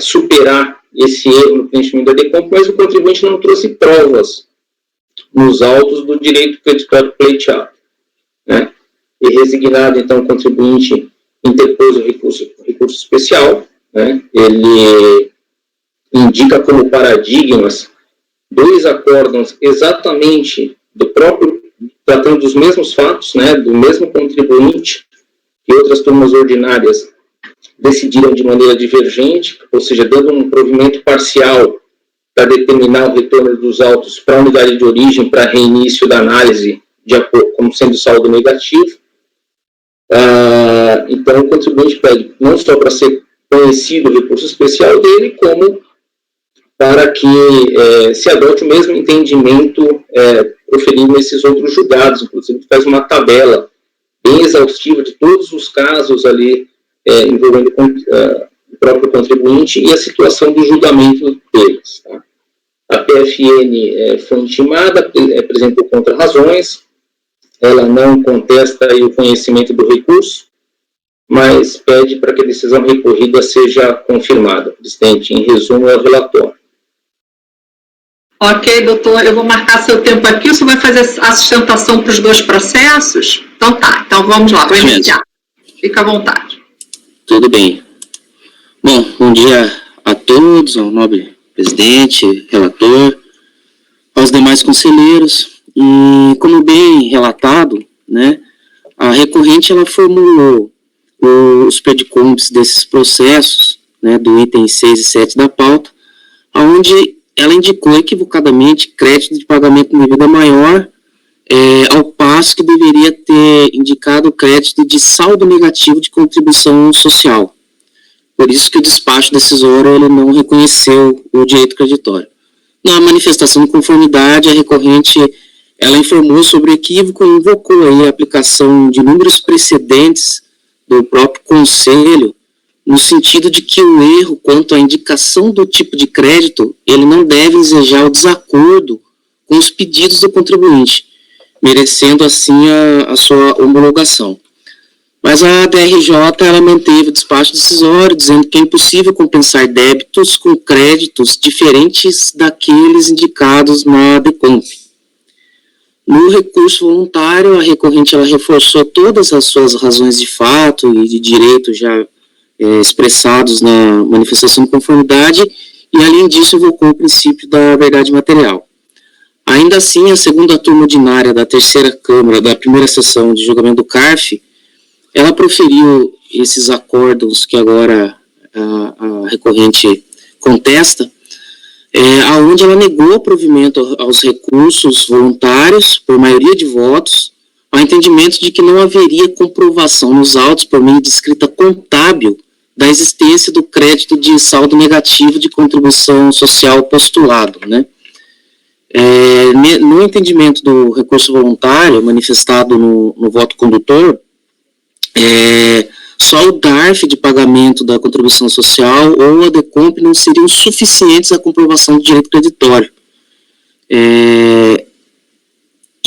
superar esse erro no preenchimento da DECOMP, mas o contribuinte não trouxe provas nos autos do direito creditório pleiteado. Né? E resignado, então, o contribuinte interpôs o recurso especial. Né? Ele indica como paradigmas dois acórdãos exatamente do próprio, tratando dos mesmos fatos, né, do mesmo contribuinte, que outras turmas ordinárias decidiram de maneira divergente, ou seja, dando um provimento parcial para determinar o retorno dos autos para a unidade de origem para reinício da análise de acordo como sendo saldo negativo. Então, o contribuinte pede não só para ser conhecido o recurso especial dele, como para que se adote o mesmo entendimento proferido nesses outros julgados. Inclusive, faz uma tabela bem exaustiva de todos os casos ali envolvendo o próprio contribuinte e a situação do julgamento deles. Tá? A PFN foi intimada, apresentou contra-razões, ela não contesta o conhecimento do recurso, mas pede para que a decisão recorrida seja confirmada. Presidente, em resumo, é o relatório. Ok, doutor, eu vou marcar seu tempo aqui. O senhor vai fazer a sustentação para os 2 processos? Então tá, então vamos lá, vou iniciar. Fica à vontade. Tudo bem. Bom dia a todos, ao nobre presidente, relator, aos demais conselheiros. E como bem relatado, né, a recorrente ela formulou os predicômites desses processos, né, do item 6 e 7 da pauta, onde ela indicou equivocadamente crédito de pagamento em dívida maior, ao passo que deveria ter indicado crédito de saldo negativo de contribuição social. Por isso que o despacho decisório ele não reconheceu o direito creditório. Na manifestação de conformidade, a recorrente ela informou sobre o equívoco e invocou aí a aplicação de números precedentes do próprio Conselho, no sentido de que o erro quanto à indicação do tipo de crédito, ele não deve ensejar o desacordo com os pedidos do contribuinte, merecendo assim a sua homologação. Mas a DRJ, ela manteve o despacho decisório, dizendo que é impossível compensar débitos com créditos diferentes daqueles indicados na DECOMP. No recurso voluntário, a recorrente ela reforçou todas as suas razões de fato e de direito já expressados na manifestação de conformidade e, além disso, invocou o princípio da verdade material. Ainda assim, a segunda turma ordinária da terceira Câmara, da primeira sessão de julgamento do CARF, ela proferiu esses acórdãos que agora a recorrente contesta, aonde ela negou o provimento aos recursos voluntários, por maioria de votos, ao entendimento de que não haveria comprovação nos autos, por meio de escrita contábil, da existência do crédito de saldo negativo de contribuição social postulado, né? No entendimento do recurso voluntário, manifestado no voto condutor, só o DARF de pagamento da contribuição social ou a DECOMP não seriam suficientes à comprovação do direito creditório.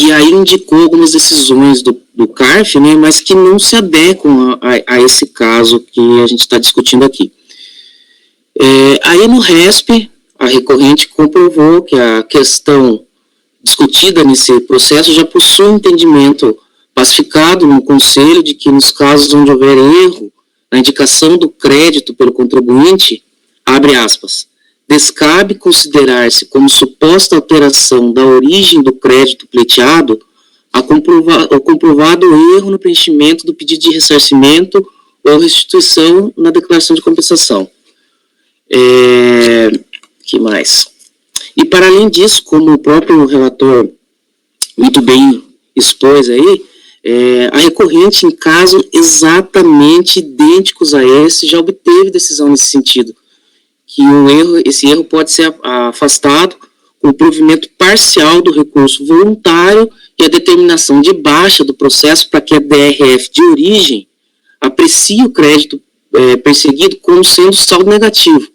E aí indicou algumas decisões do CARF, né, mas que não se adequam a esse caso que a gente está discutindo aqui. Aí no RESP, a recorrente comprovou que a questão discutida nesse processo já possui um entendimento pacificado no Conselho de que nos casos onde houver erro na indicação do crédito pelo contribuinte, abre aspas, descabe considerar-se como suposta alteração da origem do crédito pleiteado o comprovado erro no preenchimento do pedido de ressarcimento ou restituição na declaração de compensação. Que mais? E para além disso, como o próprio relator muito bem expôs aí, a recorrente, em casos exatamente idênticos a esse, já obteve decisão nesse sentido, que esse erro pode ser afastado com o provimento parcial do recurso voluntário e a determinação de baixa do processo para que a DRF de origem aprecie o crédito perseguido como sendo saldo negativo,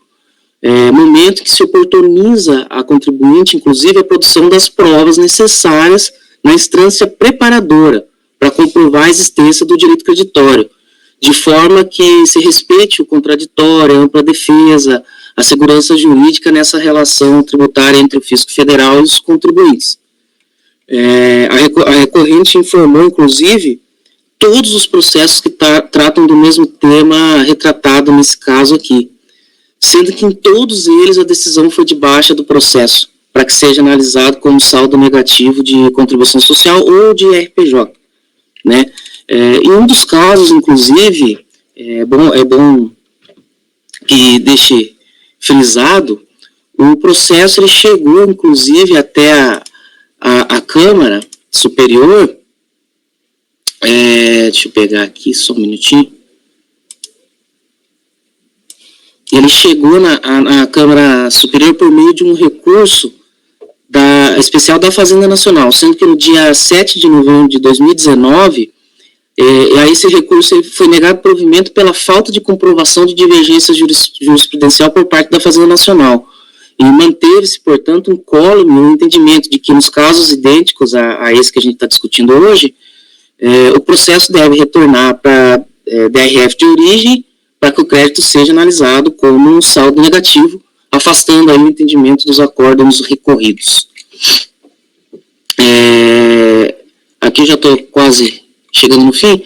momento que se oportuniza a contribuinte, inclusive, a produção das provas necessárias na instância preparadora para comprovar a existência do direito creditório, de forma que se respeite o contraditório, a ampla defesa, a segurança jurídica nessa relação tributária entre o fisco federal e os contribuintes. A recorrente informou, inclusive, todos os processos que tratam do mesmo tema retratado nesse caso aqui, sendo que em todos eles a decisão foi de baixa do processo, para que seja analisado como saldo negativo de contribuição social ou de RPJ, né? Em um dos casos, inclusive, é bom que deixe frisado, o processo ele chegou, inclusive, até a Câmara Superior. Deixa eu pegar aqui só um minutinho. Ele chegou na Câmara Superior por meio de um recurso especial da Fazenda Nacional, sendo que no dia 7 de novembro de 2019, E aí esse recurso foi negado provimento pela falta de comprovação de divergência jurisprudencial por parte da Fazenda Nacional. E manteve-se, portanto, um entendimento de que nos casos idênticos a esse que a gente está discutindo hoje, o processo deve retornar para DRF de origem para que o crédito seja analisado como um saldo negativo, afastando aí o entendimento dos acórdãos recorridos. Aqui já estou quase chegando no fim.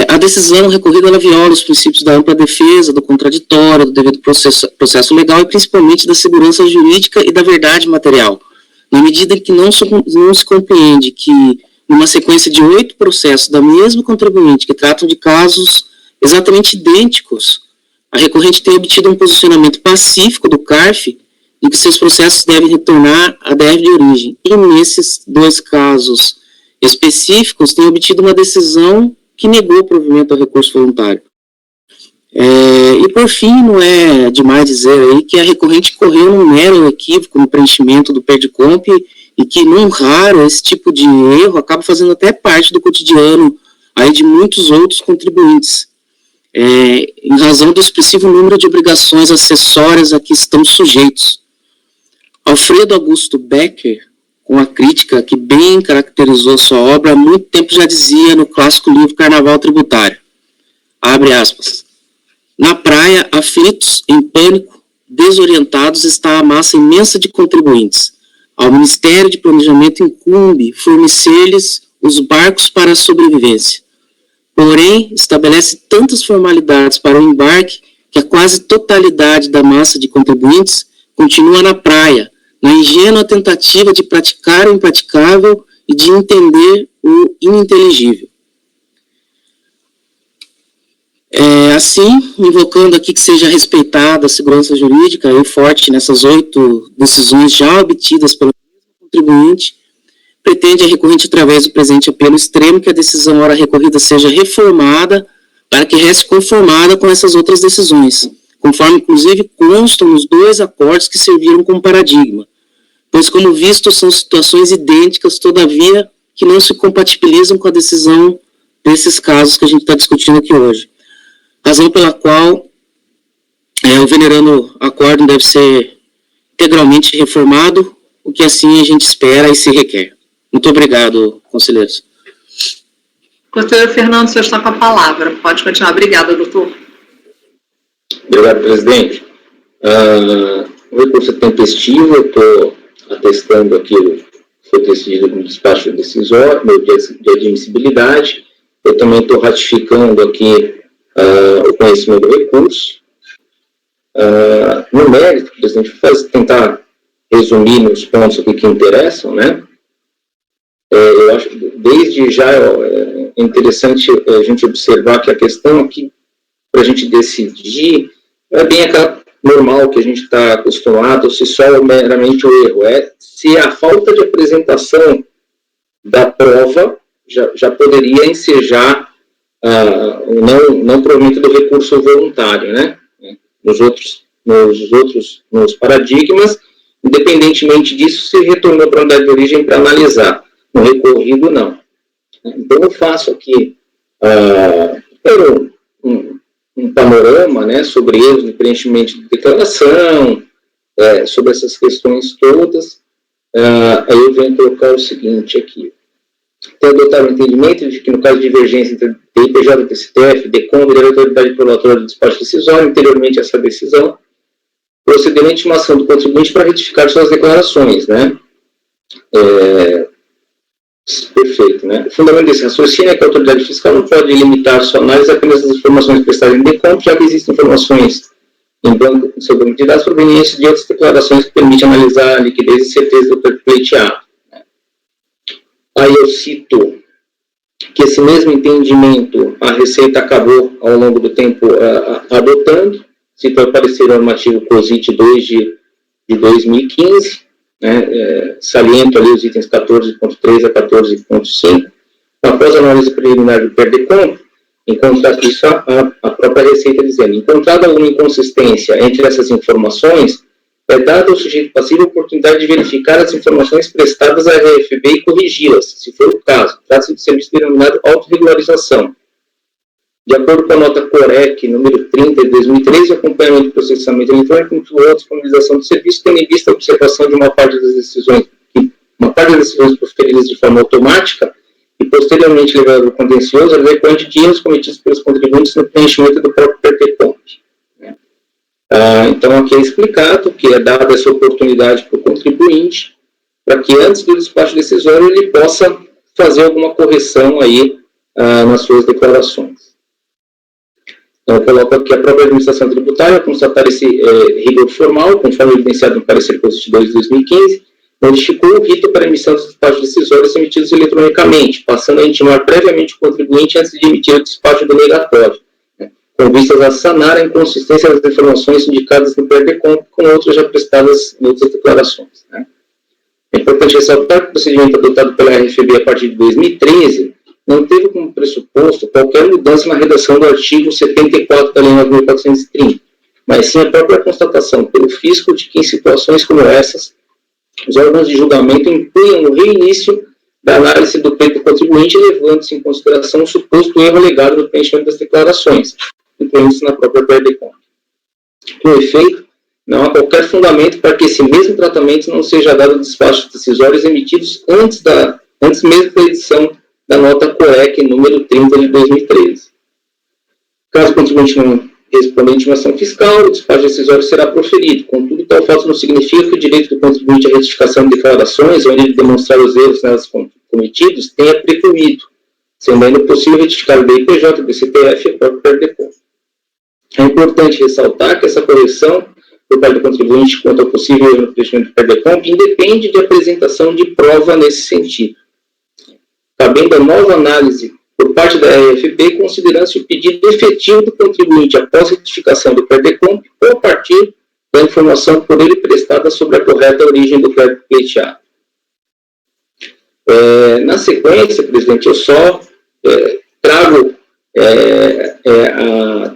A decisão recorrida, ela viola os princípios da ampla defesa, do contraditório, do devido processo legal e principalmente da segurança jurídica e da verdade material, na medida em que não se compreende que, numa sequência de 8 processos da mesma contribuinte que tratam de casos exatamente idênticos, a recorrente tem obtido um posicionamento pacífico do CARF em que seus processos devem retornar à DRF de origem. E nesses 2 casos específicos, tem obtido uma decisão que negou o provimento ao recurso voluntário. E por fim, não é demais dizer aí que a recorrente correu num mero equívoco no preenchimento do PERDICOMP e que, num raro, esse tipo de erro acaba fazendo até parte do cotidiano aí de muitos outros contribuintes, em razão do expressivo número de obrigações acessórias a que estão sujeitos. Alfredo Augusto Becker, com a crítica que bem caracterizou sua obra, há muito tempo já dizia no clássico livro Carnaval Tributário, abre aspas, na praia, aflitos, em pânico, desorientados, está a massa imensa de contribuintes. Ao Ministério de Planejamento incumbe fornecer-lhes os barcos para a sobrevivência. Porém, estabelece tantas formalidades para o embarque que a quase totalidade da massa de contribuintes continua na praia, na ingênua tentativa de praticar o impraticável e de entender o ininteligível. Assim, invocando aqui que seja respeitada a segurança jurídica e forte nessas 8 decisões já obtidas pelo contribuinte, pretende a recorrente, através do presente apelo extremo, que a decisão ora recorrida seja reformada para que reste conformada com essas outras decisões, conforme inclusive constam nos 2 acordos que serviram como paradigma, pois, como visto, são situações idênticas, todavia, que não se compatibilizam com a decisão desses casos que a gente está discutindo aqui hoje. Razão pela qual o venerando acórdão deve ser integralmente reformado, o que assim a gente espera e se requer. Muito obrigado, conselheiros. Conselheiro Fernando, o senhor está com a palavra. Pode continuar. Obrigada, doutor. Obrigado, presidente. O recurso é tempestivo, eu estou atestando aquilo que foi decidido no despacho decisório, de admissibilidade. Eu também estou ratificando aqui o conhecimento do recurso. No mérito, presidente, vou tentar resumir nos pontos aqui que interessam, né? Eu acho que desde já é interessante a gente observar que a questão aqui, para a gente decidir, não é bem aquela normal que a gente está acostumado, se só é meramente o erro, se a falta de apresentação da prova já poderia ensejar o não provimento do recurso voluntário, né? Nos paradigmas, independentemente disso, se retornou para a unidade de origem para analisar. No recorrido, não. Então, eu faço aqui um panorama, né, sobre erros de preenchimento de declaração, sobre essas questões todas. Aí eu venho colocar o seguinte aqui. Tem adotado o entendimento de que, no caso de divergência entre DIPJ e TSTF, DECOM e a autoridade prolatória do despacho decisório, anteriormente a essa decisão, proceder à intimação do contribuinte para retificar suas declarações, né? Perfeito, né? O fundamento desse raciocínio é que a autoridade fiscal não pode limitar sua análise apenas às informações prestadas em DECOM, já que existem informações em banco sobre banco de dados provenientes de outras declarações que permitem analisar a liquidez e certeza do pleiteado. Aí eu cito que esse mesmo entendimento a Receita acabou, ao longo do tempo, adotando. Cito o parecer normativo COSIT 2 de 2015, né, saliento ali os itens 14.3 a 14.5. Após a análise preliminar do PERDECOM, encontrada isso a própria Receita dizendo, encontrada alguma inconsistência entre essas informações, é dada ao sujeito passivo a oportunidade de verificar as informações prestadas à RFB e corrigi-las, se for o caso. Trata-se de serviço denominado autorregularização. De acordo com a nota COREC, número 30 de 2013, o acompanhamento do processamento eletrônico inclui a disponibilização do serviço, tendo em vista a observação de uma parte das decisões proferidas de forma automática e posteriormente levado ao contencioso, decorrente de erros cometidos pelos contribuintes no preenchimento do próprio PRTCOMP. Então, aqui é explicado que é dada essa oportunidade para o contribuinte, para que antes do despacho decisório ele possa fazer alguma correção aí nas suas declarações. Então, eu coloco aqui a própria administração tributária, constatar esse rigor formal, conforme evidenciado no parecer constitucional de 2015, modificou o rito para emissão dos despachos decisórios emitidos eletronicamente, passando a intimar previamente o contribuinte antes de emitir o despacho delegatório, com vistas a sanar a inconsistência das informações indicadas no PRDCOMP com outras já prestadas em outras declarações. É importante ressaltar que o procedimento adotado pela RFB a partir de 2013 não teve como pressuposto qualquer mudança na redação do artigo 74 da Lei 9.430, mas sim a própria constatação pelo fisco de que em situações como essas, os órgãos de julgamento impunham o reinício da análise do pleito do contribuinte, levando-se em consideração o suposto erro alegado no preenchimento das declarações, incluindo-se na própria PRDCOMP. Com efeito, não há qualquer fundamento para que esse mesmo tratamento não seja dado a despachos decisórios emitidos antes mesmo da edição da nota COREC número 30 de 2013. Caso o contribuinte não responda à intimação fiscal, o despacho decisório será proferido. Contudo, tal fato não significa que o direito do contribuinte à retificação de declarações, onde ele demonstrar os erros nelas cometidos, tenha precluído, sendo ainda possível retificar o BIPJ, o BCTF e o próprio PRDCOMP. É importante ressaltar que essa correção por parte do contribuinte quanto ao possível erro no preenchimento do PRDCOMP independe de apresentação de prova nesse sentido, cabendo a nova análise por parte da RFB, considerando-se o pedido efetivo do contribuinte após retificação do PRDCOMP ou a partir da informação por ele prestada sobre a correta origem do crédito pleiteado. Na sequência, presidente, eu só trago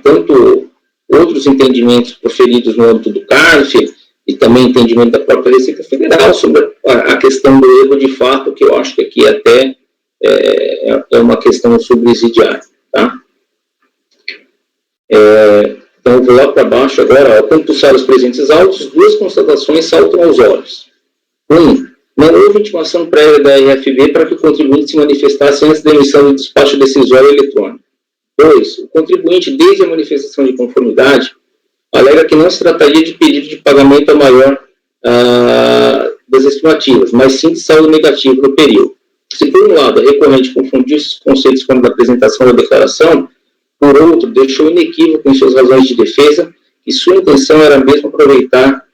tanto outros entendimentos proferidos no âmbito do CARF e também entendimento da própria Receita Federal sobre a questão do erro de fato, que eu acho que aqui até é uma questão subsidiária, tá? Então, eu vou lá para baixo agora. Ao compulsar os presentes autos, duas constatações saltam aos olhos. 1. Não houve intimação prévia da RFB para que o contribuinte se manifestasse antes da emissão do despacho decisório eletrônico. 2. O contribuinte, desde a manifestação de conformidade, alega que não se trataria de pedido de pagamento a maior das estimativas, mas sim de saldo negativo no período. Se, por um lado, a recorrente confundiu esses conceitos quando da apresentação da declaração, por outro, deixou inequívoco em suas razões de defesa que sua intenção era mesmo aproveitar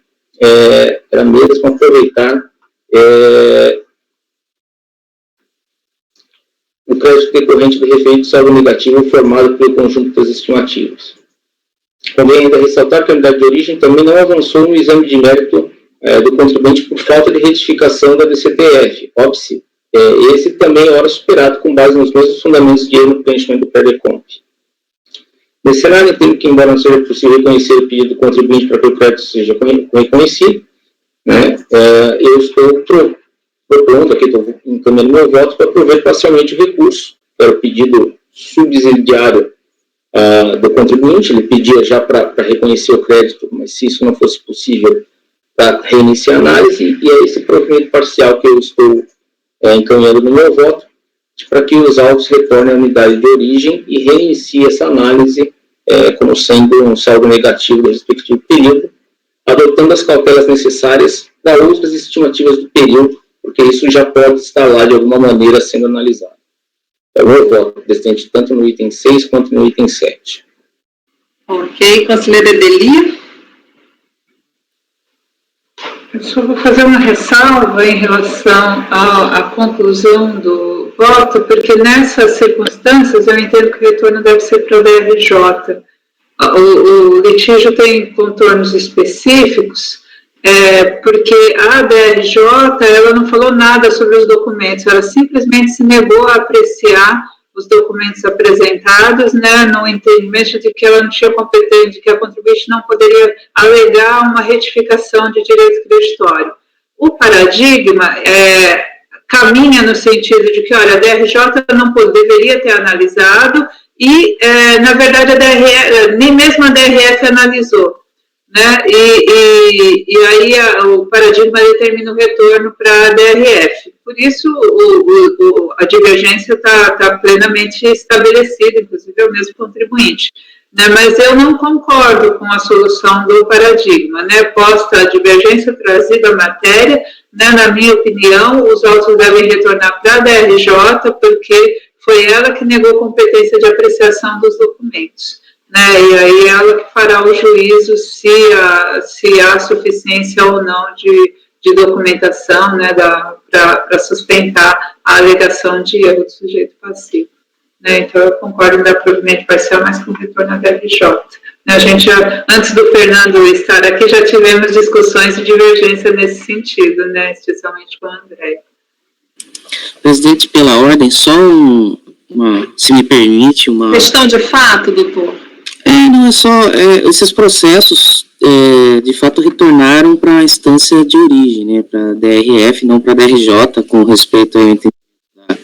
o crédito decorrente do referente saldo negativo formado pelo conjunto das estimativas. Convém ainda ressaltar que a unidade de origem também não avançou no exame de mérito do contribuinte por falta de retificação da DCTF, óbice. Esse também é hora superado com base nos mesmos fundamentos de erro no preenchimento do PRDCOMP. Nesse cenário, entendo que, embora não seja possível reconhecer o pedido do contribuinte para que o crédito seja reconhecido, eu estou propondo, aqui estou encaminhando meu voto para prover parcialmente o recurso, que era o pedido subsidiário do contribuinte. Ele pedia já para reconhecer o crédito, mas se isso não fosse possível, para reiniciar a análise, e é esse provimento parcial que eu estou encaminhando no meu voto, para que os autos retornem à unidade de origem e reinicie essa análise como sendo um saldo negativo do respectivo período, adotando as cautelas necessárias para outras estimativas do período, porque isso já pode estar lá de alguma maneira sendo analisado. É o meu voto, presidente, tanto no item 6 quanto no item 7. Ok, conselheira Edelia. Eu só vou fazer uma ressalva em relação à conclusão do voto, porque nessas circunstâncias eu entendo que o retorno deve ser para o DRJ. O litígio tem contornos específicos, porque a DRJ ela não falou nada sobre os documentos, ela simplesmente se negou a apreciar os documentos apresentados, né, no entendimento de que ela não tinha competência, de que a contribuinte não poderia alegar uma retificação de direito creditório. O paradigma caminha no sentido de que, olha, a DRJ não deveria ter analisado e, na verdade, nem mesmo a DRF analisou, né? E aí o paradigma determina o retorno para a DRF. Por isso, a divergência está plenamente estabelecida, inclusive é o mesmo contribuinte. Né? Mas eu não concordo com a solução do paradigma, né? Posta a divergência trazida à matéria, né? Na minha opinião, os autos devem retornar para a DRJ, porque foi ela que negou competência de apreciação dos documentos. Né, e aí ela que fará o juízo se há suficiência ou não de documentação, né, para sustentar a alegação de erro do sujeito passivo. Né, então eu concordo em dar provimento parcial, mas com retorno à DRJ. Né, a gente, antes do Fernando estar aqui, já tivemos discussões de divergência nesse sentido, né, especialmente com o André. Presidente, pela ordem, só se me permite, uma... Questão de fato, doutor? Não é só, esses processos, de fato, retornaram para a instância de origem, né, para a DRF, não para a DRJ, com respeito ao entendimento da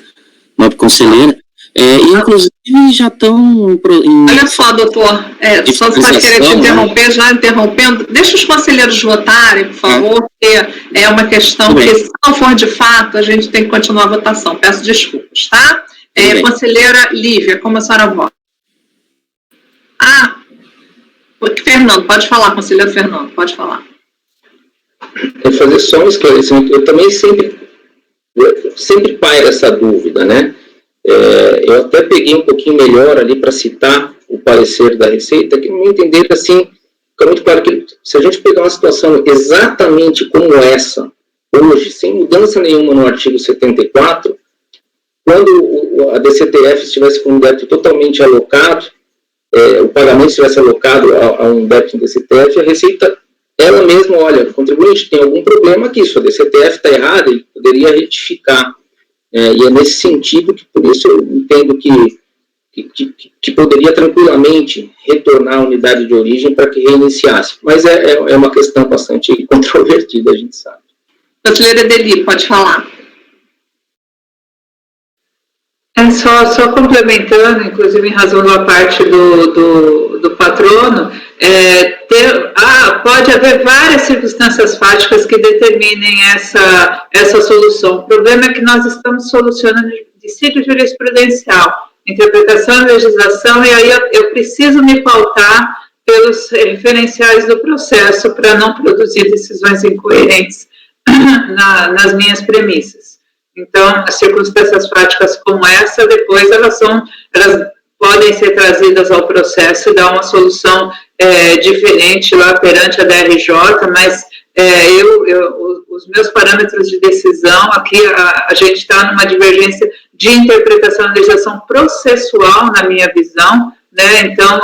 nobre conselheira, inclusive já estão... Olha só, doutor, só se querer te interromper, já interrompendo, deixa os conselheiros votarem, por favor, porque é uma questão que, se não for de fato, a gente tem que continuar a votação, peço desculpas, tá? Conselheira Lívia, como a senhora vota? Fernando, pode falar, conselheiro Fernando, pode falar. Quero fazer só um esclarecimento. Eu também sempre pairo essa dúvida, né? Eu até peguei um pouquinho melhor ali para citar o parecer da Receita, que, no meu entender, assim, fica muito claro que se a gente pegar uma situação exatamente como essa, hoje, sem mudança nenhuma no artigo 74, quando a DCTF estivesse com um débito totalmente alocado, o pagamento estivesse alocado a um débito em DCTF, a Receita, ela mesma, olha, o contribuinte tem algum problema aqui, se a DCTF está errada, ele poderia retificar. E é nesse sentido que, por isso, eu entendo que poderia tranquilamente retornar à unidade de origem para que reiniciasse. Mas é uma questão bastante controvertida, a gente sabe. Conselheira Deli, pode falar. Só complementando, inclusive em razão da parte do patrono, pode haver várias circunstâncias fáticas que determinem essa solução. O problema é que nós estamos solucionando dissídio jurisprudencial, interpretação e legislação, e aí eu preciso me pautar pelos referenciais do processo para não produzir decisões incoerentes nas minhas premissas. Então, as circunstâncias práticas como essa, depois elas podem ser trazidas ao processo e dar uma solução diferente lá perante a DRJ, mas os meus parâmetros de decisão, aqui a gente está numa divergência de interpretação da legislação processual, na minha visão, né? Então,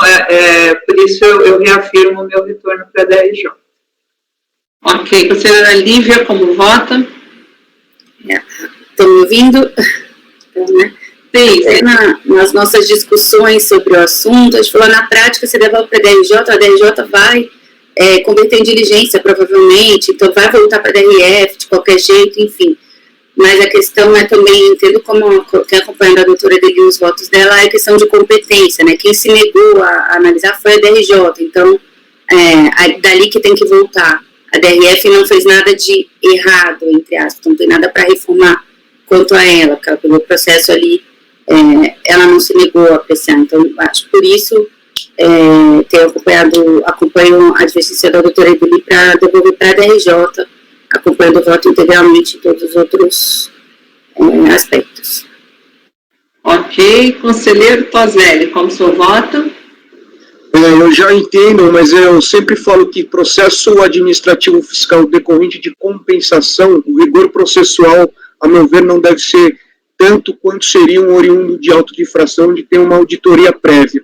por isso eu reafirmo o meu retorno para a DRJ. Ok, conselheira Lívia, como vota? Estão me ouvindo? Sim. Nas nossas discussões sobre o assunto, a gente falou, na prática, você devolve para a DRJ vai converter em diligência, provavelmente, então vai voltar para a DRF de qualquer jeito, enfim. Mas a questão é também, entendo como quem acompanha a doutora Deli os votos dela, é questão de competência, né? Quem se negou a analisar foi a DRJ, então, dali que tem que voltar. A DRF não fez nada de errado, entre aspas, não tem nada para reformar quanto a ela, porque ela pegou o processo ali, ela não se negou a apreciar. Então, acho por isso, acompanho a advertência da doutora Edeli para devolver para a DRJ, acompanhando o voto integralmente em todos os outros aspectos. Ok, conselheiro Tozelli, como o senhor vota? Eu já entendo, mas eu sempre falo que processo administrativo fiscal decorrente de compensação, o rigor processual, a meu ver, não deve ser tanto quanto seria um oriundo de auto de infração de ter uma auditoria prévia.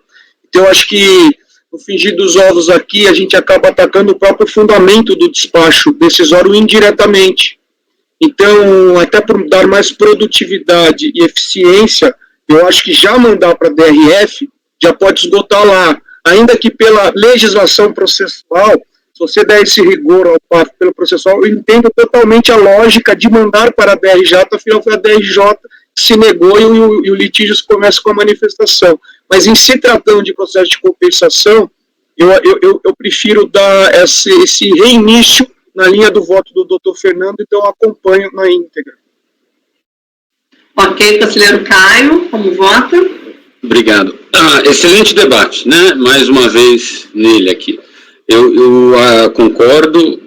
Então, eu acho que, no fingir dos ovos aqui, a gente acaba atacando o próprio fundamento do despacho decisório indiretamente. Então, até por dar mais produtividade e eficiência, Eu acho que já mandar para a DRF já pode esgotar lá, ainda que pela legislação processual, se você der esse rigor ao PAF pelo processual, eu entendo totalmente a lógica de mandar para a DRJ, afinal foi a DRJ que se negou e o litígio começa com a manifestação. Mas em se tratando de processo de compensação, eu prefiro dar esse reinício na linha do voto do Dr. Fernando, então eu acompanho na íntegra. Ok, conselheiro Caio, como vota? Obrigado. Excelente debate, né? Mais uma vez nele aqui. Eu concordo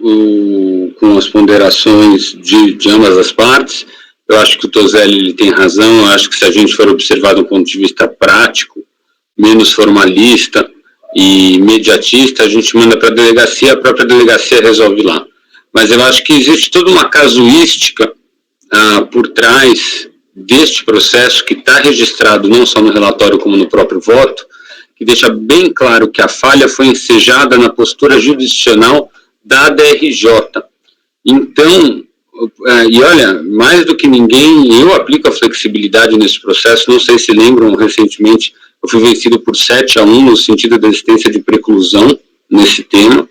com as ponderações de ambas as partes. Eu acho que o Toselli ele tem razão. Eu acho que se a gente for observar do ponto de vista prático, menos formalista e imediatista, a gente manda para a delegacia, a própria delegacia resolve lá. Mas eu acho que existe toda uma casuística por trás deste processo que está registrado não só no relatório como no próprio voto, que deixa bem claro que a falha foi ensejada na postura jurisdicional da DRJ. Então, e olha, mais do que ninguém, eu aplico a flexibilidade nesse processo. Não sei se lembram, recentemente eu fui vencido por 7-1 no sentido da existência de preclusão nesse tema,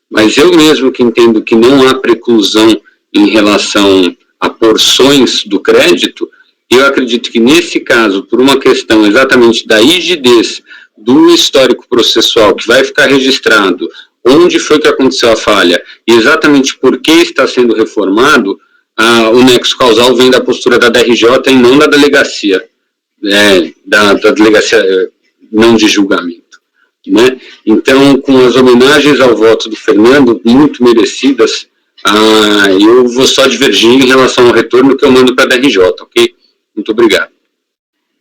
mas eu mesmo que entendo que não há preclusão em relação a porções do crédito, eu acredito que nesse caso, por uma questão exatamente da rigidez do histórico processual que vai ficar registrado, onde foi que aconteceu a falha e exatamente por que está sendo reformado, o nexo causal vem da postura da DRJ e não da delegacia, da delegacia não de julgamento, né? Então, com as homenagens ao voto do Fernando, muito merecidas, eu vou só divergir em relação ao retorno que eu mando para a DRJ, ok? Muito obrigado.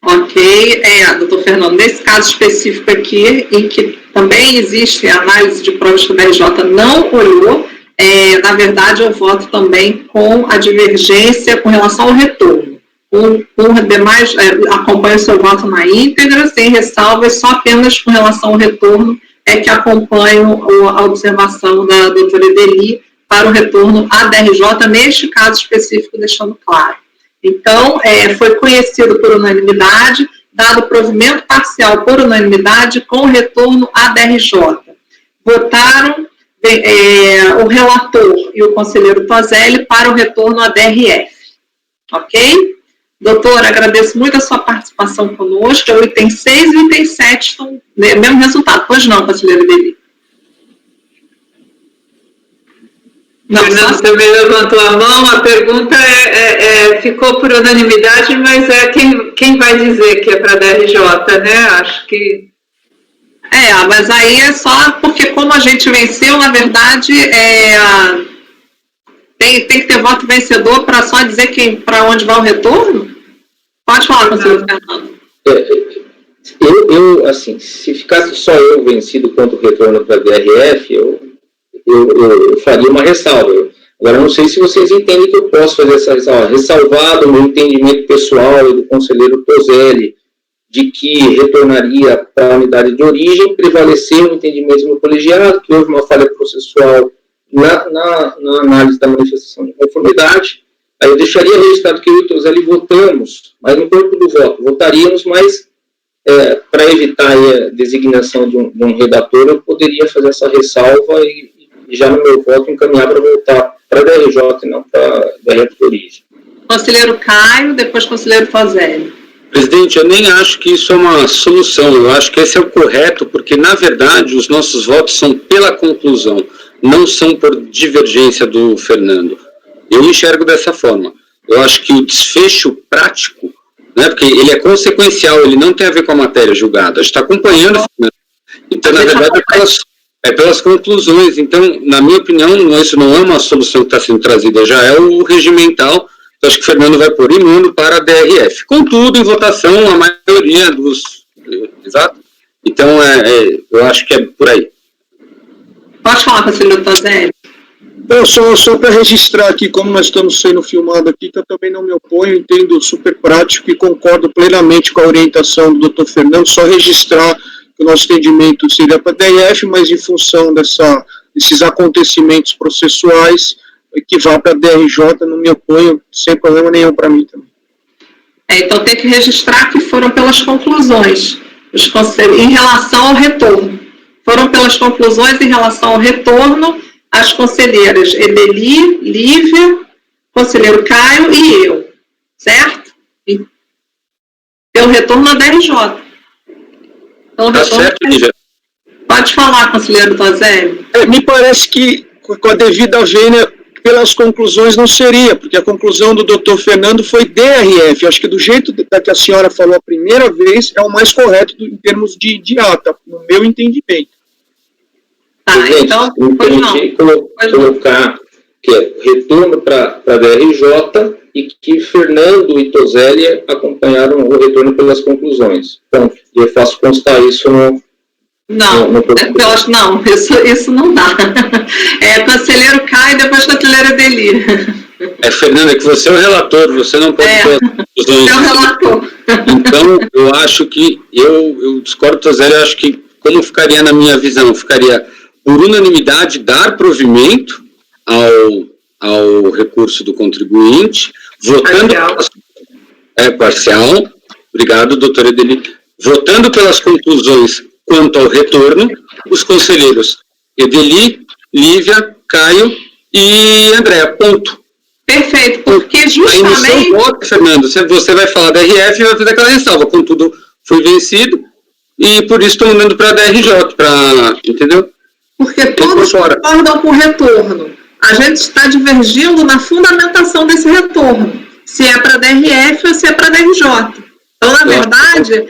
Ok, doutor Fernando, nesse caso específico aqui, em que também existe a análise de provas que a DRJ não olhou, na verdade eu voto também com a divergência com relação ao retorno. Demais, acompanho o seu voto na íntegra, sem ressalvas, só apenas com relação ao retorno é que acompanho a observação da doutora Edeli para o retorno à DRJ, neste caso específico, deixando claro. Então, foi conhecido por unanimidade, dado provimento parcial por unanimidade, com retorno à DRJ. Votaram o relator e o conselheiro Toselli para o retorno à DRF. Ok? Doutor, agradeço muito a sua participação conosco. O item 6 e o item 7 estão mesmo resultado. Pois não, conselheiro Deli. Não, Fernando também levantou a mão, a pergunta ficou por unanimidade, mas quem vai dizer que é para a DRJ, né? Acho que... mas aí é só porque como a gente venceu, na verdade, tem que ter voto vencedor para só dizer para onde vai o retorno? Pode falar, conselheiro Fernando. Eu, assim, se ficasse só eu vencido contra o retorno para a DRF, eu faria uma ressalva. Agora, não sei se vocês entendem que eu posso fazer essa ressalva. Ressalvado o meu entendimento pessoal e do conselheiro Toselli de que retornaria para a unidade de origem, prevaleceu o entendimento do meu colegiado, que houve uma falha processual na análise da manifestação de conformidade. Aí eu deixaria registrado que eu e o Toselli votamos, mas no corpo do voto, votaríamos, mas para evitar a designação de um redator, eu poderia fazer essa ressalva e já no meu voto encaminhar para voltar para a DRJ e não para a DRF de origem. Conselheiro Caio, depois conselheiro Toselli. Presidente, eu nem acho que isso é uma solução, eu acho que esse é o correto, porque, na verdade, os nossos votos são pela conclusão, não são por divergência do Fernando. Eu enxergo dessa forma. Eu acho que o desfecho prático, né, porque ele é consequencial, ele não tem a ver com a matéria julgada, a gente está acompanhando o Fernando. Então, na verdade, é pelas conclusões. Então, na minha opinião, isso não é uma solução que está sendo trazida, já é o regimental. Eu acho que o Fernando vai pôr imundo para a DRF. Contudo, em votação, a maioria dos... Exato? Então, eu acho que é por aí. Pode falar, conselheiro Toselli. Só para registrar aqui, como nós estamos sendo filmados aqui, que eu também não me oponho, entendo super prático e concordo plenamente com a orientação do Dr. Fernando, só registrar que o nosso entendimento seria para a DRF, mas em função desses acontecimentos processuais, que vá para a DRJ, não me oponho, sem problema nenhum para mim também. Então tem que registrar que foram pelas conclusões, em relação ao retorno. Foram pelas conclusões em relação ao retorno as conselheiras Edeli, Lívia, conselheiro Caio e eu, certo? E pelo retorno na DRJ. Tá certo, Lívia. Pode falar, conselheiro Tozelli. Me parece que, com a devida vênia, pelas conclusões não seria, porque a conclusão do doutor Fernando foi DRF. Acho que do jeito que a senhora falou a primeira vez, é o mais correto em termos de ata, no meu entendimento. Tá, então, colocar que é retorno para a DRJ e que Fernando e Tozelli acompanharam o retorno pelas conclusões. Então, eu faço constar isso no... Não, isso não dá. Conselheiro Caio e depois conselheira Edeli. Fernanda, que você é o relator, você não pode ter as conclusões. É o relator. Então, eu acho que, eu discordo do Tozelli, eu acho que, como ficaria na minha visão, ficaria por unanimidade dar provimento ao recurso do contribuinte, votando parcial, obrigado, doutora Edeli, votando pelas conclusões quanto ao retorno, os conselheiros Edeli, Lívia, Caio e Andréa, ponto. Perfeito, porque justamente... Aí no seu voto, Fernando, você vai falar da RF e vai fazer aquela ressalva, contudo, foi vencido, e por isso estou mandando para a DRJ, entendeu? Porque todos concordam com o retorno. A gente está divergindo na fundamentação desse retorno, se é para a DRF ou se é para a DRJ. Então, na verdade,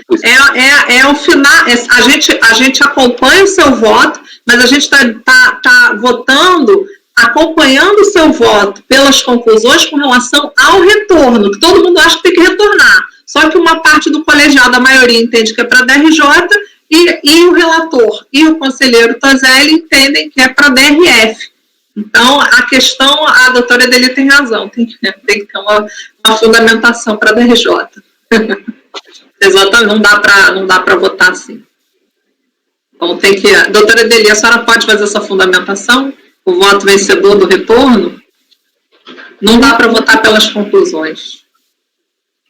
é o final. A gente acompanha o seu voto, mas a gente está votando, acompanhando o seu voto pelas conclusões com relação ao retorno, que todo mundo acha que tem que retornar. Só que uma parte do colegiado, a maioria, entende que é para a DRJ, e o relator e o conselheiro Tozelli entendem que é para a DRF. Então, a questão, a doutora Edeli tem razão, tem que ter uma fundamentação para a DRJ. Exatamente, não dá para votar assim. Então tem que... Doutora Edeli, a senhora pode fazer essa fundamentação? O voto vencedor do retorno? Não dá para votar pelas conclusões.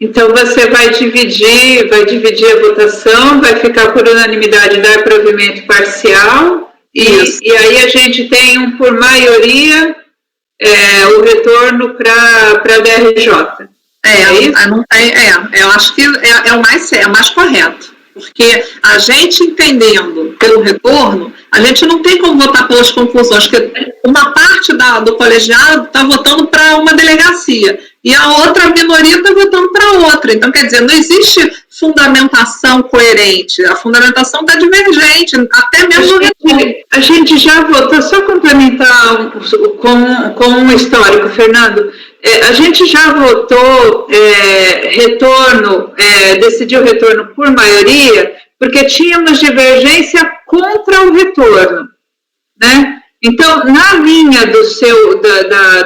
Então você vai dividir a votação, vai ficar por unanimidade dar provimento parcial, e aí a gente tem por maioria o retorno para a DRJ. Eu acho que é o mais correto, porque a gente entendendo pelo retorno, a gente não tem como votar pelas conclusões, porque uma parte do colegiado está votando para uma delegacia, e a outra minoria está votando para outra. Então, quer dizer, não existe fundamentação coerente, a fundamentação está divergente, até mesmo no retorno. A gente já votou, só complementar com um histórico, Fernando, a gente já votou decidiu retorno por maioria, porque tínhamos divergência contra o retorno, né? Então, na linha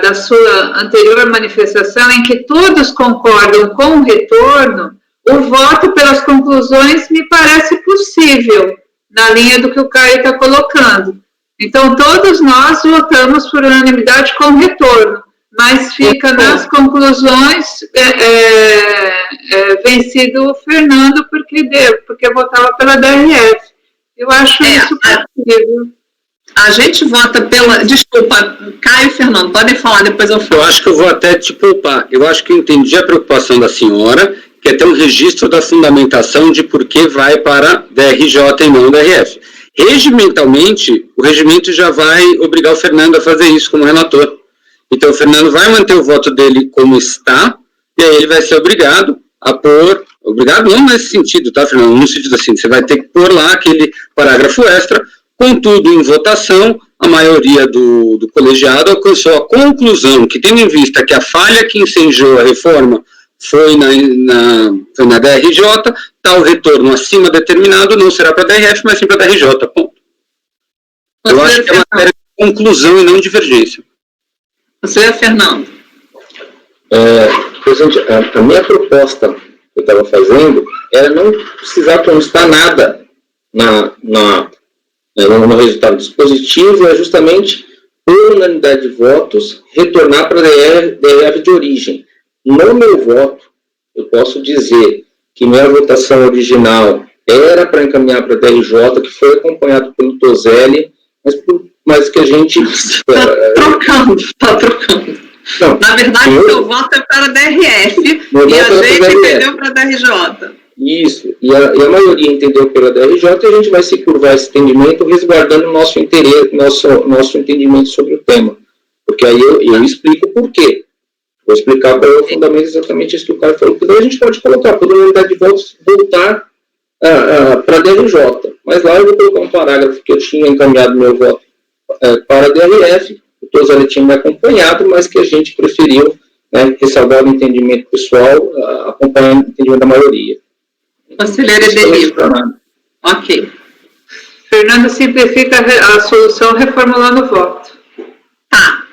da sua anterior manifestação, em que todos concordam com o retorno, o voto pelas conclusões me parece possível, na linha do que o Caio está colocando. Então, todos nós votamos por unanimidade com o retorno, mas fica nas conclusões vencido o Fernando porque votava pela DRF. Eu acho isso possível. A gente vota pela... Desculpa, Caio e Fernando, podem falar, depois eu falo. Eu acho que eu vou até te poupar. Eu acho que eu entendi a preocupação da senhora, que é ter um registro da fundamentação de por que vai para DRJ e não DRF. Regimentalmente, o regimento já vai obrigar o Fernando a fazer isso como relator. Então, o Fernando vai manter o voto dele como está, e aí ele vai ser obrigado a pôr... Obrigado não nesse sentido, tá, Fernando? No sentido assim, você vai ter que pôr lá aquele parágrafo extra. Contudo, em votação, a maioria do colegiado alcançou a conclusão que, tendo em vista que a falha que incendiou a reforma foi na DRJ, tal retorno acima determinado não será para a DRF, mas sim para a DRJ, ponto. Eu acho que é uma matéria de conclusão e não divergência. Você, Fernando? Presidente, a minha proposta que eu estava fazendo era não precisar constar nada no resultado dispositivo, é justamente, por unanimidade de votos, retornar para a DRF de origem. No meu voto, eu posso dizer que minha votação original era para encaminhar para a DRJ, que foi acompanhado pelo Tozelli, mas que a gente... Está trocando. Não, na verdade, o seu voto é para a DRF e a gente entendeu para a DRJ. Isso, e a maioria entendeu pela DRJ, e a gente vai se curvar esse entendimento resguardando o nosso interesse, nosso entendimento sobre o tema. Porque aí eu explico por quê. Vou explicar para o fundamento exatamente isso que o cara falou, porque daí a gente pode colocar, por unidade de votos, voltar para a DRJ. Mas lá eu vou colocar um parágrafo que eu tinha encaminhado meu voto para a DRF, o Tozelli tinha me acompanhado, mas que a gente preferiu, né, ressalvar o entendimento pessoal, acompanhando o entendimento da maioria. Conselheira Ederiva. Ok. Fernando simplifica a solução reformulando o voto. Tá.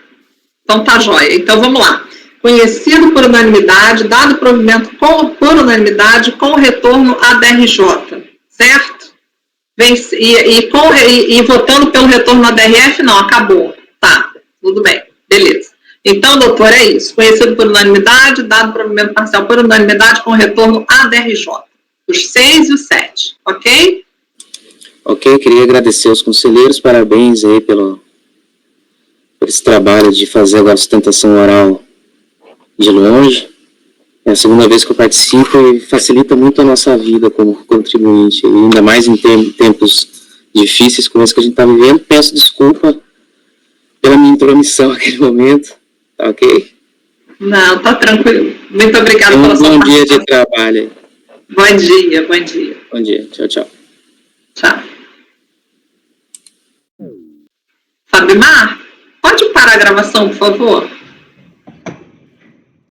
Então tá jóia. Então vamos lá. Conhecido por unanimidade, dado provimento por unanimidade, com retorno à DRJ. Certo? E votando pelo retorno à DRF, não, acabou. Tá, tudo bem. Beleza. Então, doutor, é isso. Conhecido por unanimidade, dado provimento parcial por unanimidade, com retorno à DRJ. Os 6 e os 7, ok? Ok, queria agradecer aos conselheiros, parabéns aí por esse trabalho de fazer agora a sustentação oral de longe. É a segunda vez que eu participo e facilita muito a nossa vida como contribuinte, e ainda mais em tempos difíceis como esse que a gente está vivendo. Peço desculpa pela minha intromissão naquele momento, tá ok? Não, tá tranquilo. Muito obrigada pela sua participação. Bom dia de trabalho aí. Bom dia, bom dia. Bom dia, tchau, tchau. Tchau. Fabimar, pode parar a gravação, por favor?